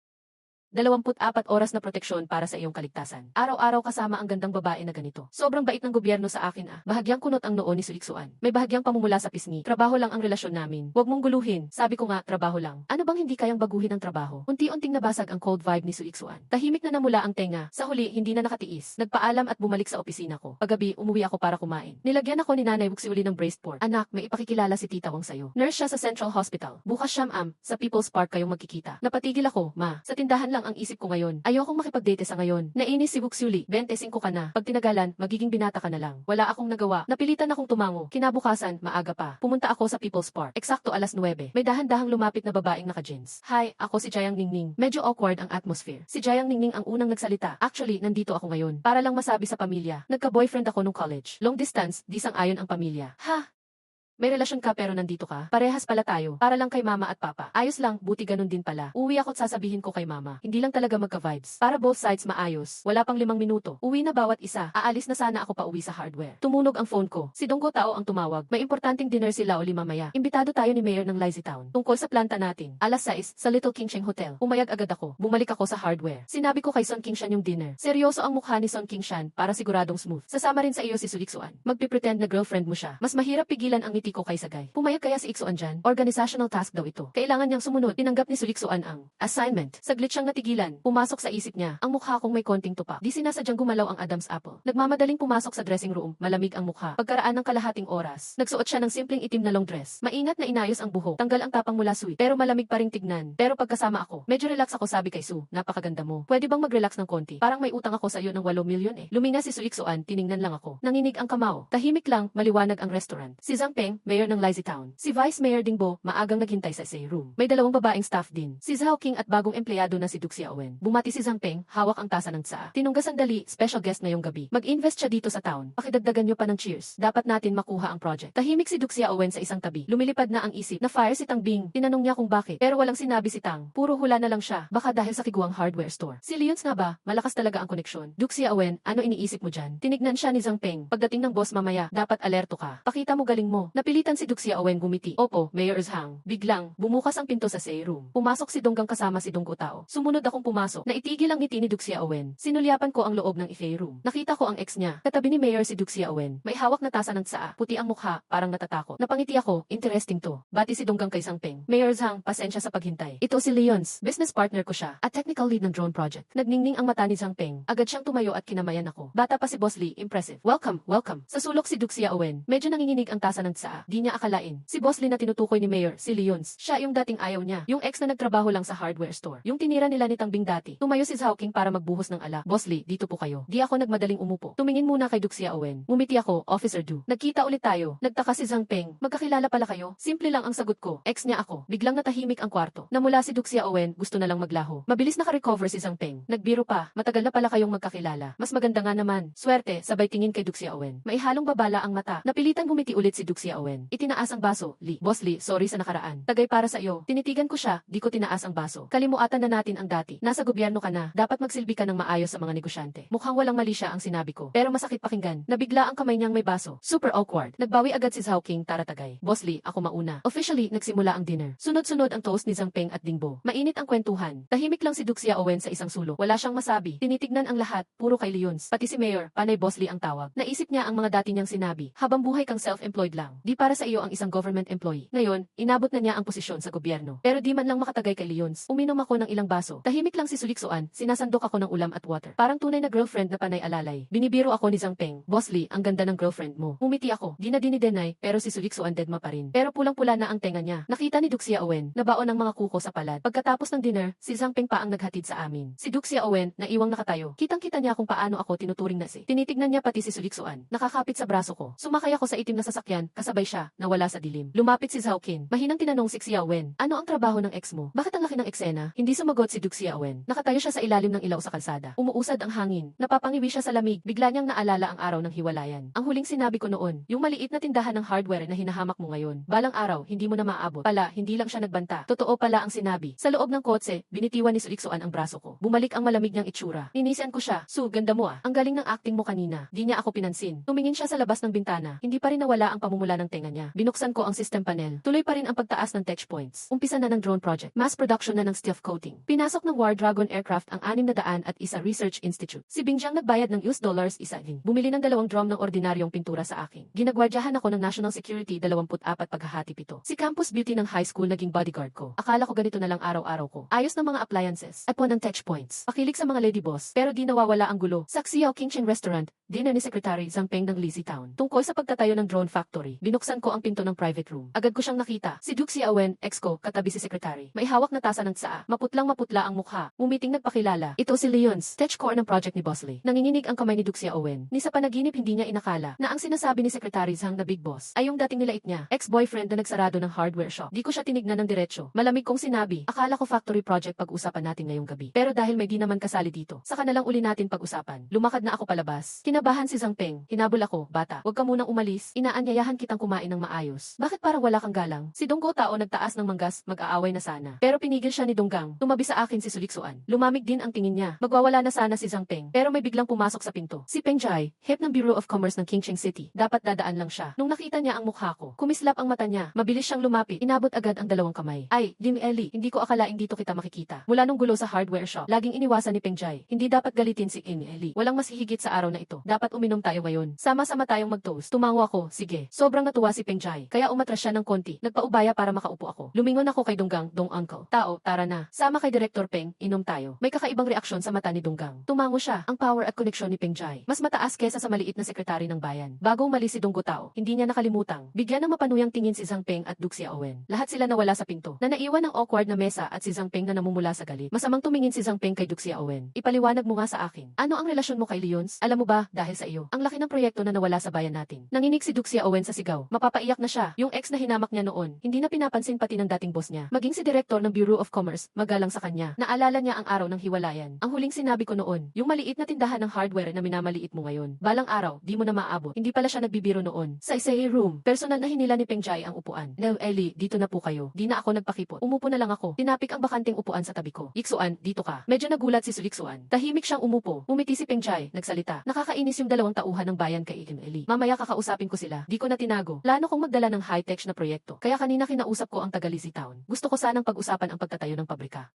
24 oras na proteksyon para sa iyong kaligtasan. Araw-araw kasama ang gandang babae na ganito. Sobrang bait ng gobyerno sa akin ah. Bahagyang kunot ang noo ni Suliksuan. May bahagyang pamumula sa pisngi. Trabaho lang ang relasyon namin. Huwag mong guluhin. Sabi ko nga, trabaho lang. Ano bang hindi kayang baguhin ang trabaho? Unti-unting nabasag ang cold vibe ni Suliksuan. Tahimik na namula ang tenga. Sa huli, hindi na nakatiis. Nagpaalam at bumalik sa opisina ko. Paggabi, umuwi ako para kumain. Nilagyan ako ni Nanay Wuxiuli ng braised pork. Anak, may ipakikilala si Tita Wang sayo. Nurse siya sa Central Hospital. Bukas siyam sa People's Park kayong magkikita. Napatigil ako, ma. Sa tindahan lang ang isip ko ngayon. Ayokong makipag-date sa ngayon. Nainis si Wuxiuli, 25 ka na. Pag tinagalan, magiging binata ka na lang. Wala akong nagawa. Napilitan akong tumango. Kinabukasan, maaga pa. Pumunta ako sa People's Park. Eksakto 9:00. May dahan-dahang lumapit na babaeng naka-jeans. Hi, ako si Jayang Ningning. Medyo awkward ang atmosphere. Si Jayang Ningning ang unang nagsalita. Actually, nandito ako ngayon. Para lang masabi sa pamilya. Nagka-boyfriend ako nung college. Long distance, di sang-ayon ang pamilya. Ha? May relasyon ka pero nandito ka? Parehas pala tayo. Para lang kay mama at papa. Ayos lang, buti ganun din pala. Uwi ako't sasabihin ko kay mama. Hindi lang talaga magka-vibes. Para both sides maayos. Wala pang 5 minuto. Uwi na bawat isa. Aalis na sana ako pa uwi sa hardware. Tumunog ang phone ko. Si Donggo Tao ang tumawag. May importanteng dinner si Laoli mamaya. Imbitado tayo ni Mayor ng Lazy Town. Tungkol sa planta natin. Alas 6 sa Little King Sheng Hotel. Umayag agad ako. Bumalik ako sa hardware. Sinabi ko kay Son King-shan yung dinner. Seryoso ang mukha ni Son King-shan para siguradong smooth. Sasama rin sa iyo si Suliksuan. Magpipretend na girlfriend mo siya. Mas mahirap pigilan ang ngiti ko kaysa Guy. Pumayag kaya si Iksuan dyan? Organizational task daw ito. Kailangan niyang sumunod. Tinanggap ni Suliksuan ang assignment. Saglit siyang natigilan. Pumasok sa isip niya. Ang mukha kong may konting tupa. Di sinasadyang gumalaw ang Adam's apple. Nagmamadaling pumasok sa dressing room. Malamig ang mukha. Pagkaraan ng kalahating oras, nagsuot siya ng simpleng itim na long dress. Maingat na inayos ang buhok. Tanggal ang tapang mula suit. Pero malamig pa ring tignan. Pero pagkasama ako, medyo relax ako sabi kay Su. Napakaganda mo. Pwede bang mag-relax ng konti? Parang may utang ako sa iyo ng 8 milyon eh. Luminga si Suliksuan. Tiningnan lang ako. Nanginig ang kamao. Tahimik lang, maliwanag ang restaurant. Si Zhang Peng, mayor ng Lazy Town. Si Vice Mayor Dingbo, maagang naghintay sa SA room. May dalawang babaeng staff din. Si Zhao King at bagong empleyado na si Duxia Owen. Bumati si Zhang Peng, hawak ang tasa ng tsaa. Tinungga sandali, special guest ngayong gabi. Mag-invest siya dito sa town. Pakidagdagan niyo pa ng cheers. Dapat natin makuha ang project. Tahimik si Duxia Owen sa isang tabi. Lumilipad na ang isip. Na-fire si Tang Bing. Tinanong niya kung bakit. Pero walang sinabi si Tang. Puro hula na lang siya. Baka dahil sa kiguang hardware store. Si Leons nga ba? Malakas talaga ang koneksyon. Duxia Owen, ano iniisip mo dyan? Tinignan siya ni Zhang Peng. Pagdating ng boss mamaya, dapat alerto ka. Pakita mo galing mo. Napilitan si Duxia Owen gumiti. Opo, Mayor Zhang. Biglang, bumukas ang pinto sa SA room. Pumasok si Donggang kasama si Donggo Tao. Sumunod akong pumasok. Naitigil ang ngiti ni Duxia Owen. Sinulyapan ko ang loob ng FA room. Nakita ko ang ex niya. Katabi ni Mayor si Duxia Owen. May hawak na tasa ng tsaa. Puti ang mukha, parang natatakot. Napangiti ako, interesting to. Bati si Donggang kay Zhang Peng. Mayor Zhang, pasensya sa paghintay. Ito si Leons, business partner ko siya, at technical lead ng drone project. Nagningning ang mata ni Zhang Peng. Agad siyang tumayo at kinamayan ako. Bata pa si Boss Lee, impressive. Welcome, welcome. Sa sulok si Duxia Owen. Medyo nanginginig ang tasa ng tsaa. Di niya akalain. Si Boss Lee na tinutukoy ni Mayor, si Leons. Siya yung dating ayaw niya. Yung ex na nagtrabaho lang sa hardware store. Yung tinira nila ni Tang Bing dati. Tumayo si Zhao King para magbuhos ng alak. Boss Lee, dito po kayo. Di ako nagmadaling umupo. Tumingin muna kay Duxia Owen. Ngumiti ako, Officer Du. Nagkita ulit tayo. Nagtaka si Zhang Peng. Magkakilala pala kayo? Simple lang ang sagot ko. Ex niya ako. Biglang natahimik ang kwarto. Namula si Duxia Owen, gusto na lang maglaho. Mabilis naka-recover si Zhang Peng. Nagbiro pa. Matagal na pala kayong magkakilala. Mas maganda nga naman. Swerte, sabay tingin kay Duxia Owen. Maihalong babala ang mata. Napilitan gumiti ulit si Duxia Owen. Itinaas ang baso. Lee. Boss Lee, sorry sa nakaraan. Tagay para sa iyo. Tinitigan ko siya, di ko tinaas ang baso. Kalimuatan na natin ang dati. Nasa gobyerno ka na. Dapat magsilbi ka ng maayos sa mga negosyante. Mukhang walang mali siya ang sinabi ko. Pero masakit pakinggan. Nabigla ang kamay niyang may baso. Super awkward. Nagbawi agad si Zhao King, tara tagay. Boss Lee, ako mauna. Officially, nagsimula ang dinner. Sunod-sunod ang toast ni Zhang Peng at Dingbo. Mainit ang kwentuhan. Tahimik lang si Duxia Owen sa isang sulok. Wala siyang masabi. Tinitignan ang lahat, puro kay Leons. Pati si Mayor, panay Boss Lee ang tawag. Naisip niya ang mga dati niyang sinabi. Habang buhay kang self-employed lang. Di para sa iyo ang isang government employee. Ngayon, inabot na niya ang posisyon sa gobyerno. Pero di man lang makatagay kay Leons. Uminom ako ng ilang baso. Tahimik lang si Suliksoan, sinasandok ako ng ulam at water. Parang tunay na girlfriend na panay alalay. Binibiro ako ni Zhang Peng. Boss Lee, ang ganda ng girlfriend mo. Umiti ako. Di na dinidenay, pero si Suliksoan deadma pa rin. Pero pulang-pula na ang tenga niya. Nakita ni Duxia Owen, nabaon ng mga kuko sa palad. Pagkatapos ng dinner, si Zhang Peng pa ang naghatid sa amin. Si Duxia Owen, naiwang nakatayo. Kitang-kita niya kung paano ako tinuturing na si. Tinitignan niya pati si Suliksoan. Nakakapit sa braso ko. Sumakay ako sa itim na sasakyan, kasabay siya, nawala sa dilim. Lumapit si Zhao King. Mahinang tinanong si Xia Wen, ano ang trabaho ng ex mo? Bakit ang laki ng eksena? Hindi sumagot si Duxia Owen. Nakatayo siya sa ilalim ng ilaw sa kalsada. Umuusad ang hangin. Napapangiwi siya sa lamig. Bigla niyang naalala ang araw ng hiwalayan. Ang huling sinabi ko noon, yung maliit na tindahan ng hardware na hinahamak mo ngayon. Balang araw, hindi mo na maabot. Pala, hindi lang siya nagbanta. Totoo pala ang sinabi. Sa loob ng kotse, binitiwan ni Suliksoan ang braso ko. Bumalik ang malamig niyang itsura. Ninisian ko siya. Su, ganda mo ah. Ang galing ng acting mo kanina. Di niya ako pinansin. Tumingin siya sa labas ng bintana. Hindi pa rin nawala ang pamumula ng tenga niya. Binuksan ko ang system panel. Tuloy pa rin ang pagtaas ng touch points. Umpisa na ng drone project. Mass production na ng stealth coating. Pinasok ng War Dragon aircraft ang 601 Research Institute. Si Bingjang nagbayad ng $1 isa din. Bumili ng 2 drum ng ordinaryong pintura sa akin. Ginagwardyahan ako ng National Security 24 paghahati pito. Si Campus Beauty ng high school naging bodyguard ko. Akala ko ganito na lang araw-araw ko. Ayos ng mga appliances. At ng touch points. Pakilig sa mga lady boss. Pero di nawawala ang gulo. Sa Xiao King Restaurant, dinner ni Secretary Zhang Peng ng Lazy Town. Tungkol sa pagtatayo ng drone factory, binuksan ko ang pinto ng private room. Agad ko siyang nakita. Si Duxia Owen, ex ko, katabi si Secretary. May hawak na tasa ng tsaa. Maputlang-maputla ang mukha. Umiting nagpakilala. Ito si Leons, tech core ng project ni Boss Lee. Nanginginig ang kamay ni Duxia Owen. Ni sa panaginip hindi niya inakala na ang sinasabi ni Secretary Zhang na big boss ay yung dating nilait niya, ex-boyfriend na nagsarado ng hardware shop. Di ko siya tinignan ng diretsyo. Malamig kong sinabi, akala ko factory project pag-usapan natin ngayong gabi. Pero dahil may di naman kasali dito, saka na lang uli natin pag-usapan. Lumakad na ako palabas. Kinabahan si Zhang Peng. Hinabol ako, bata. Huwag ka munang umalis. Inaanyayahan kitang kumain ng maayos. Bakit parang wala kang galang? Si Donggo Tao nagtaas ng manggas, mag-aaway na sana. Pero pinigil siya ni Donggang. Tumabi sa akin si Suliksoan. Lumamig din ang tingin niya. Magwawala na sana si Zhang Peng. Pero may biglang pumasok sa pinto. Si Peng Jai, head ng Bureau of Commerce ng Qingcheng City. Dapat dadaan lang siya. Nung nakita niya ang mukha ko, kumislap ang mata niya. Mabilis siyang lumapit. Inabot agad ang 2 kamay. Ay, Dim Eli, hindi ko akalaing dito kita makikita. Mula nung gulo sa hardware shop, laging iniwasan ni Peng Jai. Hindi dapat galitin si Dim Eli. Walang mas hihigit sa araw na ito. Dapat uminom tayo ngayon. Sama-sama tayong mag-toast. Tumango ako, sige. Sobrang natuwa si Peng Jai. Kaya umatras siya ng konti. Nagpaubaya para makaupo ako. Lumingon ako kay Donggang, Dong Uncle. Tao, tara na. Sama kay Director Peng, inom tayo. May kakaibang reaksyon sa mata ni Donggang. Tumango siya. Ang power at koneksyon ni Peng Jai. Mas mataas kesa sa maliit na sekretary ng bayan. Bago umalis si Donggo Tao, hindi niya nakalimutang. Bigyan ng mapanuyang tingin si Zhang Peng at Duxia Owen. Lahat sila nawala sa pinto. Na naiwan ng awkward na mesa at si Zhang Peng na namumula sa galit. Masamang tumingin si Zhang Peng kay Duxia Owen. Ipaliwanag mo nga sa akin. Ano ang relasyon mo kay Leons? Alam mo ba, dahil sa iyo, ang laki ng proyekto na nawala sa bayan natin. Nanginig si Duxia Owen sa sigaw. araw, mapapaiyak na siya. Yung ex na hinamak niya noon, hindi na pinapansin pati ng dating boss niya. Maging si Direktor ng Bureau of Commerce, magalang sa kanya. Naalala niya ang araw ng hiwalayan. Ang huling sinabi ko noon, yung maliit na tindahan ng hardware na minamaliit mo ngayon. Balang araw, di mo na maabot. Hindi pala siya nagbibiro noon. Sa isay room, personal na hinila ni Pengjai ang upuan. Now Ellie, dito na po kayo. Di na ako nagpakipot. Umupo na lang ako. Tinapik ang bakanting upuan sa tabi ko. Iksuan, dito ka. Medyo nagulat si Suliksuan. Tahimik siyang umupo. Umiti si Pengjai, nagsalita. Nakakainis yung dalawang tauhan ng bayan kay Ellie. Mamaya kakausapin ko sila. Di ko na tinago. Plano kong magdala ng high-tech na proyekto. Kaya kanina kinausap ko ang taga-Lizzie Town. Gusto ko sanang pag-usapan ang pagtatayo ng pabrika.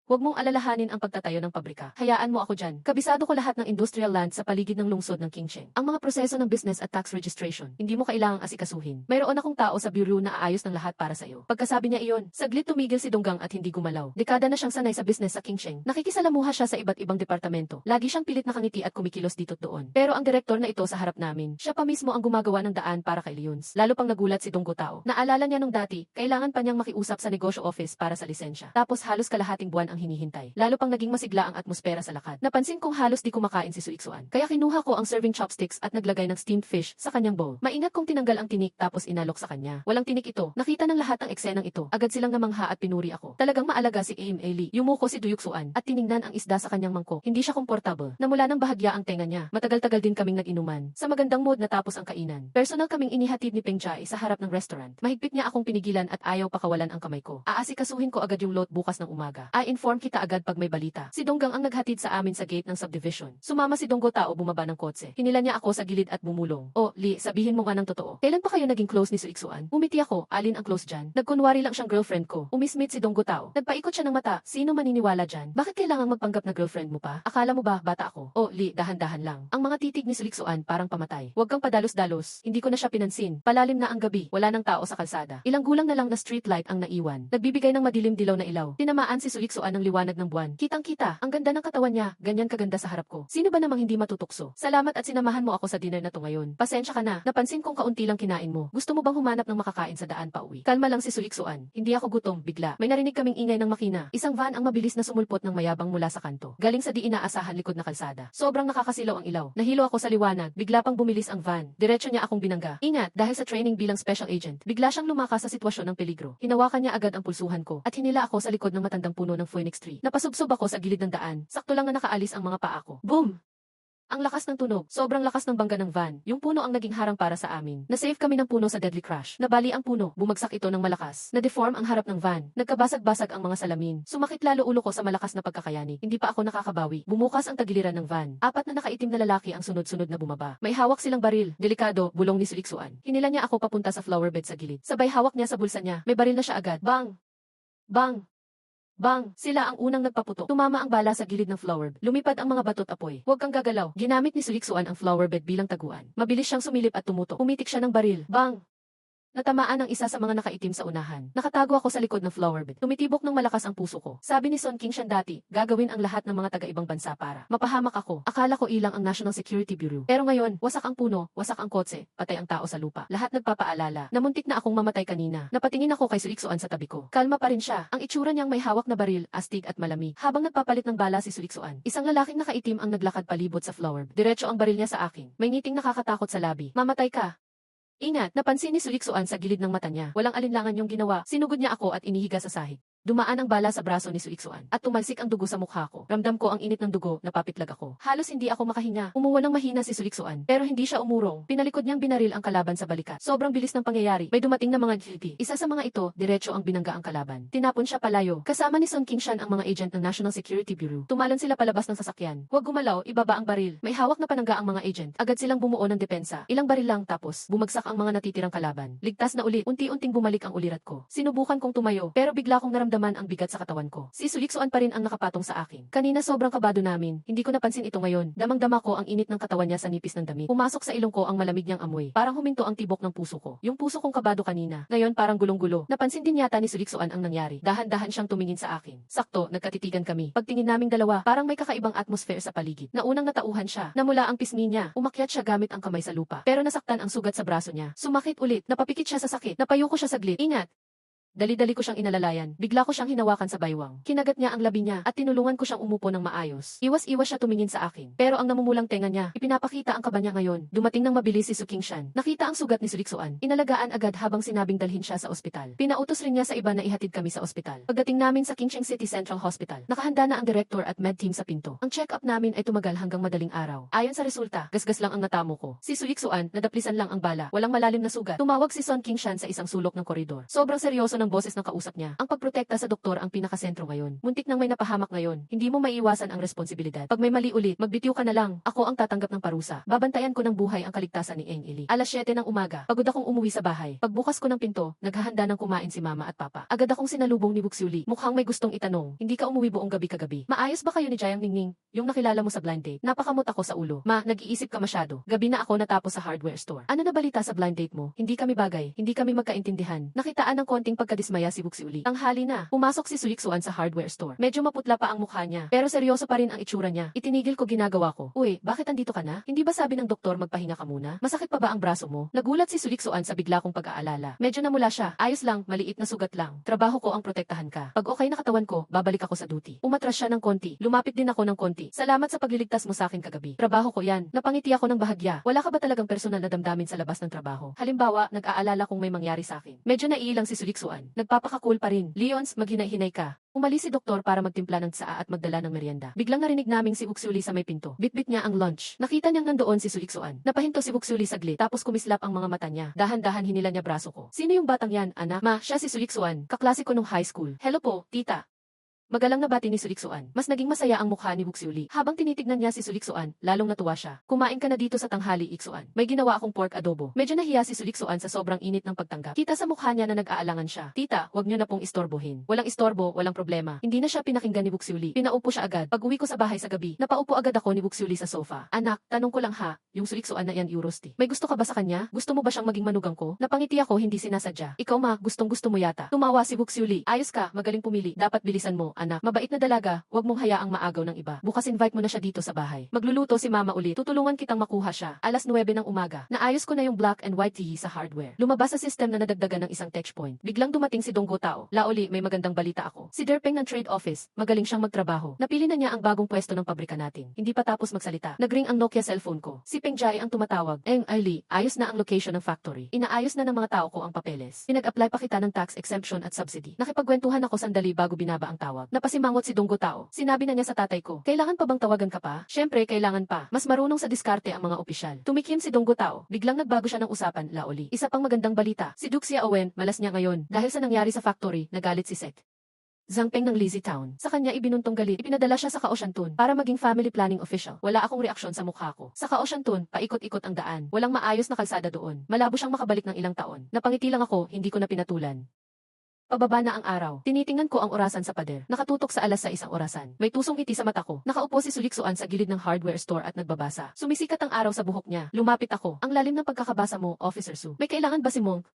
Huwag mong alalahanin ang pagtatayo ng pabrika. Hayaan mo ako dyan. Kabisado ko lahat ng industrial land sa paligid ng lungsod ng Qingsheng. Ang mga proseso ng business at tax registration, hindi mo kailangang asikasuhin. Mayroon akong tao sa bureau na aayos ng lahat para sa'yo. Pagkasabi niya iyon, saglit tumigil si Donggang at hindi gumalaw. Dekada na siyang sanay sa business sa Qingsheng. Nakikisalamuha siya sa iba't ibang departamento. Lagi siyang pilit nakangiti at kumikilos dito't doon. Pero ang direktor na ito sa harap namin, siya pa mismo ang gumagawa ng daan para kay Leons. Lalo pang nagulat si Donggo Tao. Naalala niya nung dati, kailangan pa niyang makiusap sa negosyo office para sa lisensya. Tapos halos kalahating buwan ang hinihintay. Lalo pang naging masigla ang atmosfera sa lakad. Napansin kong halos di kumakain si Suiksuan. Kaya kinuha ko ang serving chopsticks at naglagay ng steamed fish sa kanyang bowl. Maingat kong tinanggal ang tinik tapos inalok sa kanya. Walang tinik ito. Nakita ng lahat ang eksenang ito. Agad silang namangha at pinuri ako. Talagang maalaga si Eli. Yumuko si Duyuksuan at tiningnan ang isda sa kanyang mangkok. Hindi siya komportable. Namula ng bahagya ang tenga niya. Matagal-tagal din kaming nag-inuman. Sa magandang mood natapos ang kainan. Personal kaming inihatid ni Pengjai sa harap ng restaurant. Mahigpit niya akong pinigilan at ayaw pakawalan ang kamay ko. Aasikasuhin ko agad yung lot bukas ng umaga. I-inform kita agad pag may balita. Si Donggang ang naghatid sa amin sa gate ng subdivision. Sumama si Donggo Tao bumaba ng kotse. Hinila niya ako sa gilid at bumulong. Oh, Lee, sabihin mo nga ng totoo. Kailan pa kayo naging close ni Suiksuan? Umiti ako, alin ang close dyan? Nagkunwari lang siyang girlfriend ko. Umismit si Donggo Tao. Nagpaikot siya ng mata. Sino maniniwala dyan? Bakit kailangang magpanggap na girlfriend mo pa? Akala mo ba bata ako? Oh, Lee, dahan-dahan lang. Ang mga titig ni Suiksuan parang pamatay. Huwag kang padalos-dalos. Hindi ko na siya pinansin. Palalim na ang gabi. Wala nang tao sa kalsada. Ilang gulang na lang na street light ang naiwan. Nagbibigay ng madilim-dilaw na ilaw. Tinamaan si Suiksuan ng liwanag ng buwan. Kitang-kita. Ang ganda ng katawan niya, ganyan kaganda sa harap ko. Sino ba namang hindi matutukso? Salamat at sinamahan mo ako sa dinner na to ngayon. Pasensya ka na, napansin kong kaunti lang kinain mo. Gusto mo bang humanap ng makakain sa daan pauwi? Kalma lang si Suiksuan. Hindi ako gutom, bigla. May narinig kaming ingay ng makina. Isang van ang mabilis na sumulpot ng mayabang mula sa kanto. Galing sa di inaasahan likod na kalsada. Sobrang nakakasilaw ang ilaw. Nahilo ako sa liwanag, bigla pang bumilis ang van. Diretso niya akong binangga. Ingat, dahil sa training bilang special agent, bigla siyang lumakas sa sitwasyon ng peligro. Hinawakan niya agad ang pulsuhan ko at hinila ako sa likod ng matandang puno ng phoenix tree. Napasubsob ako sa gilid ng daan. Sakto lang na nakaalis ang mga paa ko. Boom! Ang lakas ng tunog, sobrang lakas ng bangga ng van. Yung puno ang naging harang para sa amin. Na-save kami ng puno sa deadly crash. Nabali ang puno, bumagsak ito ng malakas. Na-deform ang harap ng van. Nagkabasag-basag ang mga salamin. Sumakit lalo ulo ko sa malakas na pagkakayanig. Hindi pa ako nakakabawi. Bumukas ang tagiliran ng van. Apat na nakaitim na lalaki ang sunod-sunod na bumaba. May hawak silang baril. Delikado, bulong ni Suiksuan. Hinila niya ako papunta sa flower bed sa gilid. Sabay hawak niya sa bulsa niya. May baril na siya agad. Bang! Bang! Bang! Sila ang unang nagpaputok. Tumama ang bala sa gilid ng flower bed. Lumipad ang mga batot apoy. Huwag kang gagalaw. Ginamit ni Suiksuan ang flower bed bilang taguan. Mabilis siyang sumilip at tumutok. Umitik siya ng baril. Bang! Natamaan ang isa sa mga nakaitim sa unahan. Nakatago ako sa likod ng flower bed. Tumitibok ng malakas ang puso ko. Sabi ni Son King dati, gagawin ang lahat ng mga taga-ibang bansa para mapahamak ako. Akala ko ilang ang National Security Bureau. Pero ngayon, wasak ang puno, wasak ang kotse, patay ang tao sa lupa. Lahat nagpapaalala. Namuntik na akong mamatay kanina. Napatingin ako kay Suiksuan sa tabi ko. Kalma pa rin siya. Ang itsura niyang may hawak na baril, astig at malami. Habang nagpapalit ng bala si Suiksuan, isang lalaking nakaitim ang naglakad palibot sa flower bed. Diretso ang baril niya sa akin. May ngiting nakakatakot sa labi. Mamatay ka. Ingat, napansin ni Suiksuan sa gilid ng mata niya. Walang alinlangan yung ginawa. Sinugod niya ako at inihiga sa sahig. Dumaan ang bala sa braso ni Suiksuan at tumalsik ang dugo sa mukha ko. Ramdam ko ang init ng dugo, napapitlag ako. Halos hindi ako makahinga. Umuwa ng mahina si Suiksuan, pero hindi siya umurong. Pinalikod niyang binaril ang kalaban sa balikat. Sobrang bilis ng pangyayari. May dumating na mga guilty. Isa sa mga ito, diretso ang binangga ang kalaban. Tinapon siya palayo. Kasama ni Son King ang mga agent ng National Security Bureau. Tumalon sila palabas ng sasakyan. Huwag gumalaw, ibaba ang baril. May hawak na panangga ang mga agent. Agad silang bumuo ng depensa. Ilang baril lang tapos bumagsak ang mga natitirang kalaban. Ligtas na ulit. Unti-unting bumalik ang ulirat ko. Sinubukan kong tumayo, pero bigla kong naramdaman ang bigat sa katawan ko. Si Suiksuan pa rin ang nakapatong sa akin. Kanina sobrang kabado namin. Hindi ko napansin ito ngayon. Damang-dama ko ang init ng katawan niya sa nipis ng damit. Pumasok sa ilong ko ang malamig niyang amoy. Parang huminto ang tibok ng puso ko. Yung puso kong kabado kanina. Ngayon parang gulong-gulo. Napansin din yata ni Suiksuan ang nangyari. Dahan-dahan siyang tumingin sa akin. Sakto, nagkatitigan kami. Pagtingin naming dalawa, parang may kakaibang atmosphere sa paligid. Naunang natauhan siya. Namula ang pisngi niya. Umakyat siya gamit ang kamay sa lupa. Pero nasaktan ang sugat sa braso niya. Sumakit ulit. Napapikit siya sa sakit. Napayuko siya saglit. Ingat! Dali-dali ko siyang inalalayan. Bigla ko siyang hinawakan sa baywang. Kinagat niya ang labi niya at tinulungan ko siyang umupo ng maayos. Iwas-iwas siya tumingin sa akin. Pero ang namumulang tenga niya, ipinapakita ang kaba niya ngayon. Dumating ng mabilis si Su Qingshan. Nakita ang sugat ni Su Lixuan. Inalagaan agad habang sinabing dalhin siya sa ospital. Pinautos rin niya sa iba na ihatid kami sa ospital. Pagdating namin sa Qingsheng City Central Hospital, nakahanda na ang director at med team sa pinto. Ang check-up namin ay tumagal hanggang madaling araw. Ayon sa resulta, gasgas lang ang natamo ko. Si Su Lixuan, nadaplisan lang ang bala. Walang malalim na sugat. Tumawag si Son Qingshan sa isang sulok ng koridor. Sobrang seryoso ng boses ng kausap niya. Ang pagprotekta sa doktor ang pinakasentro ngayon. Muntik nang may napahamak ngayon. Hindi mo maiiwasan ang responsibilidad. Pag may mali ulit, magbitiw ka na lang. Ako ang tatanggap ng parusa. Babantayan ko ng buhay ang kaligtasan ni Eng Ili. Alas 7 ng umaga, pagod akong umuwi sa bahay. Pagbukas ko ng pinto, naghahanda ng kumain si mama at papa. Agad akong sinalubong ni Wuxiuli. Mukhang may gustong itanong. Hindi ka umuwi buong gabi kagabi. Maayos ba kayo ni Jiang Ningning? Yung nakilala mo sa blind date. Napakamot ako sa ulo. Ma, nag-iisip ka masyado. Gabi na ako natapos sa hardware store. Ano na balita sa blind date mo? Hindi kami bagay. Hindi kami magkaintindihan. Nakitaan ng konting pagkadismaya si Wuxiuli. Tanghali na. Pumasok si Su Lixuan sa hardware store. Medyo maputla pa ang mukha niya, pero seryoso pa rin ang itsura niya. Itinigil ko ginagawa ko. Uy, bakit andito ka na? Hindi ba sabi ng doktor magpahinga ka muna? Masakit pa ba ang braso mo? Nagulat si Su Lixuan sa bigla kong pag-aalala. Medyo namula siya. Ayos lang, maliit na sugat lang. Trabaho ko ang protektahan ka. Pag okay na katawan ko, babalik ako sa duty. Umatras siya ng konti. Lumapit din ako ng konti. Salamat sa pagliligtas mo sa akin kagabi. Trabaho ko yan. Napangiti ako ng bahagya. Wala ka ba talagang personal na damdamin sa labas ng trabaho? Halimbawa, nag-aalala kung may mangyari sa akin. Medyo naiilang si Su Lixuan. Nagpapaka-cool pa rin. Leons, maghinay-hinay ka. Umalis si doktor para magtimpla ng tsaa at magdala ng merienda. Biglang narinig naming si Wuxiuli sa may pinto. Bitbit niya ang lunch. Nakita niyang nandoon si Su Lixuan. Napahinto si Wuxiuli saglit tapos kumislap ang mga mata niya. Dahan-dahan hinila niya braso ko. Sino yung batang yan, anak? Ma, siya si Su Lixuan. Kaklase ko nung high school. Hello po, tita. Magalang na bati ni Su Lixuan. Mas naging masaya ang mukha ni Wuxiuli. Habang tinitignan niya si Su Lixuan, lalong natuwa siya. Kumain ka na dito sa tanghali, Ixuan. May ginawa akong pork adobo. Medyo nahiya si Su Lixuan sa sobrang init ng pagtanggap. Kita sa mukha niya na nag-aalangan siya. Tita, wag niyo na pong istorbohin. Walang istorbo, walang problema. Hindi na siya pinakinggan ni Wuxiuli. Pinaupo siya agad. Pag-uwi ko sa bahay sa gabi, napaupo agad ako ni Wuxiuli sa sofa. Anak, tanong ko lang ha, yung Su Lixuan na yan Eurosti. May gusto ka ba sa kanya? Gusto mo ba siyang maging manugang ko? Napangiti ako, hindi sinasadya. Ikaw ma, gustong-gusto mo yata. Tumawa si Wuxiuli. Ayos ka, magaling pumili. Dapat bilisan mo, anak. Mabait na dalaga. Huwag mong hayaang maagaw ng iba. Bukas invite mo na siya dito sa bahay. Magluluto si mama ulit. Tutulungan kitang makuha siya. Alas 9 ng umaga. Naayos ko na yung black and white TV sa hardware. Lumabas sa system na nadagdagan ng isang touch point. Biglang dumating si Donggo Tao. Laoli, may magandang balita ako. Si Derpeng ng trade office. Magaling siyang magtrabaho. Napili na niya ang bagong pwesto ng pabrika natin. Hindi pa tapos magsalita. Nagring ang Nokia cellphone ko. Si Peng Jai ang tumatawag. Eng Ali, ayos na ang location ng factory. Inaayos na ng mga tao ko ang papeles. Pinag-apply pa kita ng tax exemption at subsidy. Nakipagkwentuhan ako sandali bago binaba ang tawag. Napasimangot si Donggo Tao. Sinabi na niya sa tatay ko, kailangan pa bang tawagan ka pa? Syempre, kailangan pa. Mas marunong sa diskarte ang mga opisyal. Tumikim si Donggo Tao. Biglang nagbago siya ng usapan, Laoli. Isa pang magandang balita. Si Duxia Owen, malas niya ngayon. Dahil sa nangyari sa factory, nagalit si Sek Zhangpeng ng Lazy Town. Sa kanya ibinuntong galit. Ipinadala siya sa Kaohsiantun para maging family planning official. Wala akong reaksyon sa mukha ko. Sa Kaohsiantun, paikot-ikot ang daan. Walang maayos na kalsada doon. Malabo siyang makabalik ng ilang taon. Napangiti lang ako, hindi ko na pinatulan. Pababa na ang araw. Tinitingnan ko ang orasan sa pader. Nakatutok sa alas 6 ang orasan. May tusong ngiti sa mata ko. Nakaupo si Su Lixuan sa gilid ng hardware store at nagbabasa. Sumisikat ang araw sa buhok niya. Lumapit ako. Ang lalim ng pagkakabasa mo, Officer Su. May kailangan ba si Monk?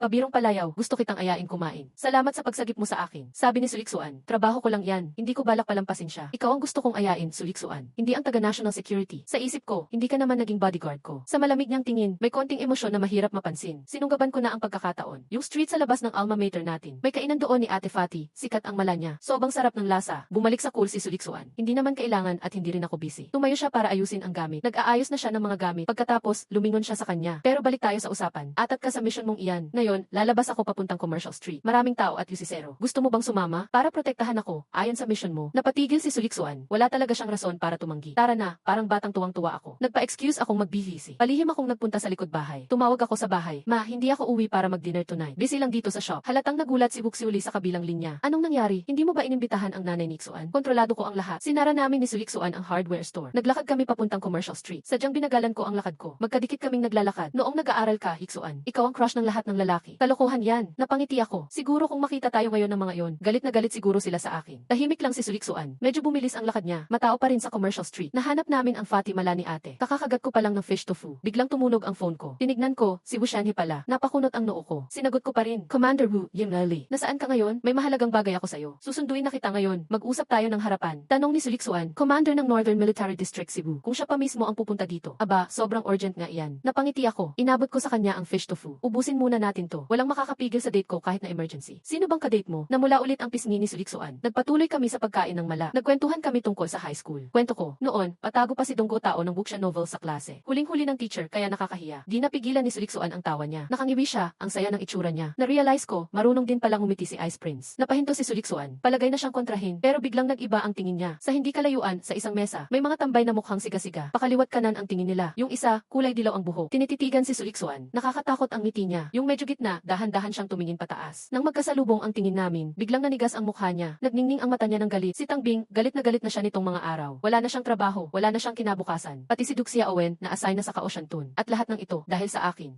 Pabirong palayaw, gusto kitang ayain kumain. Salamat sa pagsagip mo sa akin. Sabi ni Su Lixuan, trabaho ko lang yan. Hindi ko balak palampasin siya. Ikaw ang gusto kong ayain, Su Lixuan. Hindi ang taga-national security. Sa isip ko, hindi ka naman naging bodyguard ko. Sa malamig niyang tingin, may konting emosyon na mahirap mapansin. Sinunggaban ko na ang pagkakataon. Yung street sa labas ng alma mater natin. May kainan doon ni Ate Fati, sikat ang mala niya. Sobang sarap ng lasa. Bumalik sa cool si Su Lixuan. Hindi naman kailangan at hindi rin ako busy. Tumayo siya para ayusin ang gamit. Nag-aayos na siya ng mga gamit. Pagkatapos, lumingon siya sa kanya. Pero balik tayo sa usapan. Atat ka sa mission mong iyan. Ngayon, lalabas ako papuntang Commercial Street. Maraming tao at Yusisero. Gusto mo bang sumama? Para protektahan ako, ayon sa mission mo. Napatigil si Su Lixuan. Wala talaga siyang rason para tumanggi. Tara na, parang batang tuwang-tuwa ako. Nagpa-excuse akong mag-busy. Palihim akong nagpunta sa likod bahay. Tumawag ako sa bahay. Ma, hindi ako uwi para mag-dinner tonight. Busy lang dito sa shop. Halatang nagulat si Wuxiuli sa kabilang linya. Anong nangyari? Hindi mo ba inimbitahan ang nanay ni Ixuan? Kontrolado ko ang lahat. Sinara namin ni Su Lixuan ang hardware store. Naglakad kami papuntang Commercial Street. Sadyang binagalan ko ang lakad ko. Magkadikit kaming naglalakad. Noong nag-aaral ka, Ixuan, ikaw ang crush ng lahat ng lalaki. Kalokohan yan. Napangiti ako. Siguro kung makita tayo ngayon ng mga yon, galit na galit siguro sila sa akin. Tahimik lang si Su Lixuan. Medyo bumilis ang lakad niya. Matao pa rin sa Commercial Street. Nahanap namin ang Fatima ni ate. Kakakagat ko pa lang ng fish tofu. Biglang tumunog ang phone ko. Tinignan ko, si Wu Shanhe pala. Napakunot ang noo ko. Sinagot ko pa rin. Commander Wu, Ying Lali. Nasaan ka ngayon? May mahalagang bagay ako sa'yo. Susunduin na kita ngayon. Mag-usap tayo ng harapan. Tanong ni Su Lixuan, Commander ng Northern Military District Cebu. Kung siya pa mismo ang pupunta dito. Aba, sobrang urgent nga iyan. Napangiti ako. Inabot ko sa kanya ang fish tofu. Ubusin muna natin natin to. Walang makakapigil sa date ko kahit na emergency. Sino bang kadate mo? Namula ulit ang pisngi ni Suliksoan. Nagpatuloy kami sa pagkain ng mala. Nagkwentuhan kami tungkol sa high school. Kwento ko, noon, patago pa si Donggo Tao ng book siya novel sa klase. Huling-huli ng teacher kaya nakakahiya. Di napigilan ni Suliksoan ang tawa niya. Nakangiwi siya, ang saya ng itsura niya. Na-realize ko, marunong din palang umiti si Ice Prince. Napahinto si Suliksoan. Palagay na siyang kontrahin, pero biglang nag-iba ang tingin niya. Sa hindi kalayuan, sa isang mesa, may mga tambay na mukhang siga-siga. Pakaliwat kanan ang tingin nila. Yung isa, kulay dilaw ang buhok. Tinititigan si Suliksoan. Nakakatakot ang ngiti niya. Yung medyo gitna, dahan-dahan siyang tumingin pataas. Nang magkasalubong ang tingin namin, biglang nanigas ang mukha niya. Nagningning ang mata niya ng galit. Si Tangbing, galit na siya nitong mga araw. Wala na siyang trabaho, wala na siyang kinabukasan. Pati si Duxia Owen, na-assign na sa Kaosyantun. At lahat ng ito, dahil sa akin.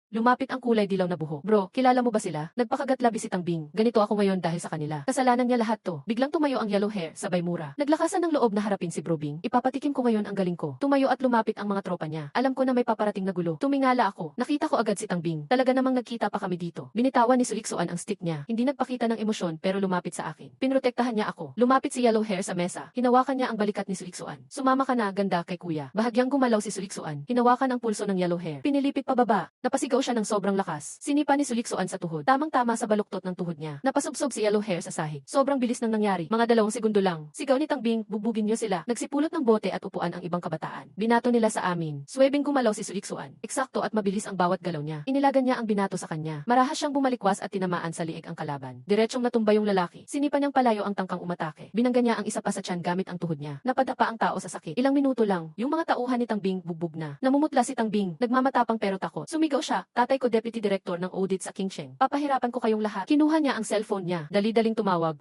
Lumapit ang kulay dilaw na buhok. Bro, kilala mo ba sila? Nagpakagatlabi si Tangbing. Ganito ako ngayon dahil sa kanila. Kasalanan niya lahat to. Biglang tumayo ang yellow hair, sabay mura. Naglakasan ng loob na harapin si Bro Bing. Ipapatikim ko ngayon ang galing ko. Tumayo at lumapit ang mga tropa niya. Alam ko na may paparating na gulo. Tumingala ako. Nakita ko agad si Tangbing. Talaga namang nagkita pa kami dito. Binitawan ni Suliksoan ang stick niya. Hindi nagpakita ng emosyon pero lumapit sa akin. Pinrotektahan niya ako. Lumapit si yellow hair sa mesa. Hinawakan niya ang balikat ni Suliksoan. Sumama ka na, ganda kay kuya. Bahagyang gumalaw si Suliksoan. Hinawakan ang pulso ng yellow hair. Pinilipit pababa. Napasigaw siya ng sobrang lakas. Sinipa ni Suliksoan sa tuhod. Tamang-tama sa baluktot ng tuhod niya. Napasubsob si yellow hair sa sahig. Sobrang bilis ng nangyari. Mga 2 segundo lang. Sigaw ni Tangbing, bugbugin niyo sila. Nagsipulot ng bote at upuan ang ibang kabataan. Binato nila sa amin. Swebing gumalaw si Suliksoan. Eksakto at mabilis ang bawat galaw niya. Inilagan niya ang binato sa kanya. Marahas siyang bumalikwas at tinamaan sa liig ang kalaban. Diretsong natumba yung lalaki. Sinipa niyang palayo ang tangkang umatake. Binangga niya ang isa pa sa tiyan gamit ang tuhod niya. Napadapa ang tao sa sakit. Ilang minuto lang. Yung mga tauhan ni Tangbing bugbog na. Namumutla si Tangbing. Nagmamatapang pero takot. Sumigaw siya. Tatay ko deputy director ng audit sa Kingsheng. Papahirapan ko kayong lahat. Kinuha niya ang cellphone niya. Dali-daling tumawag.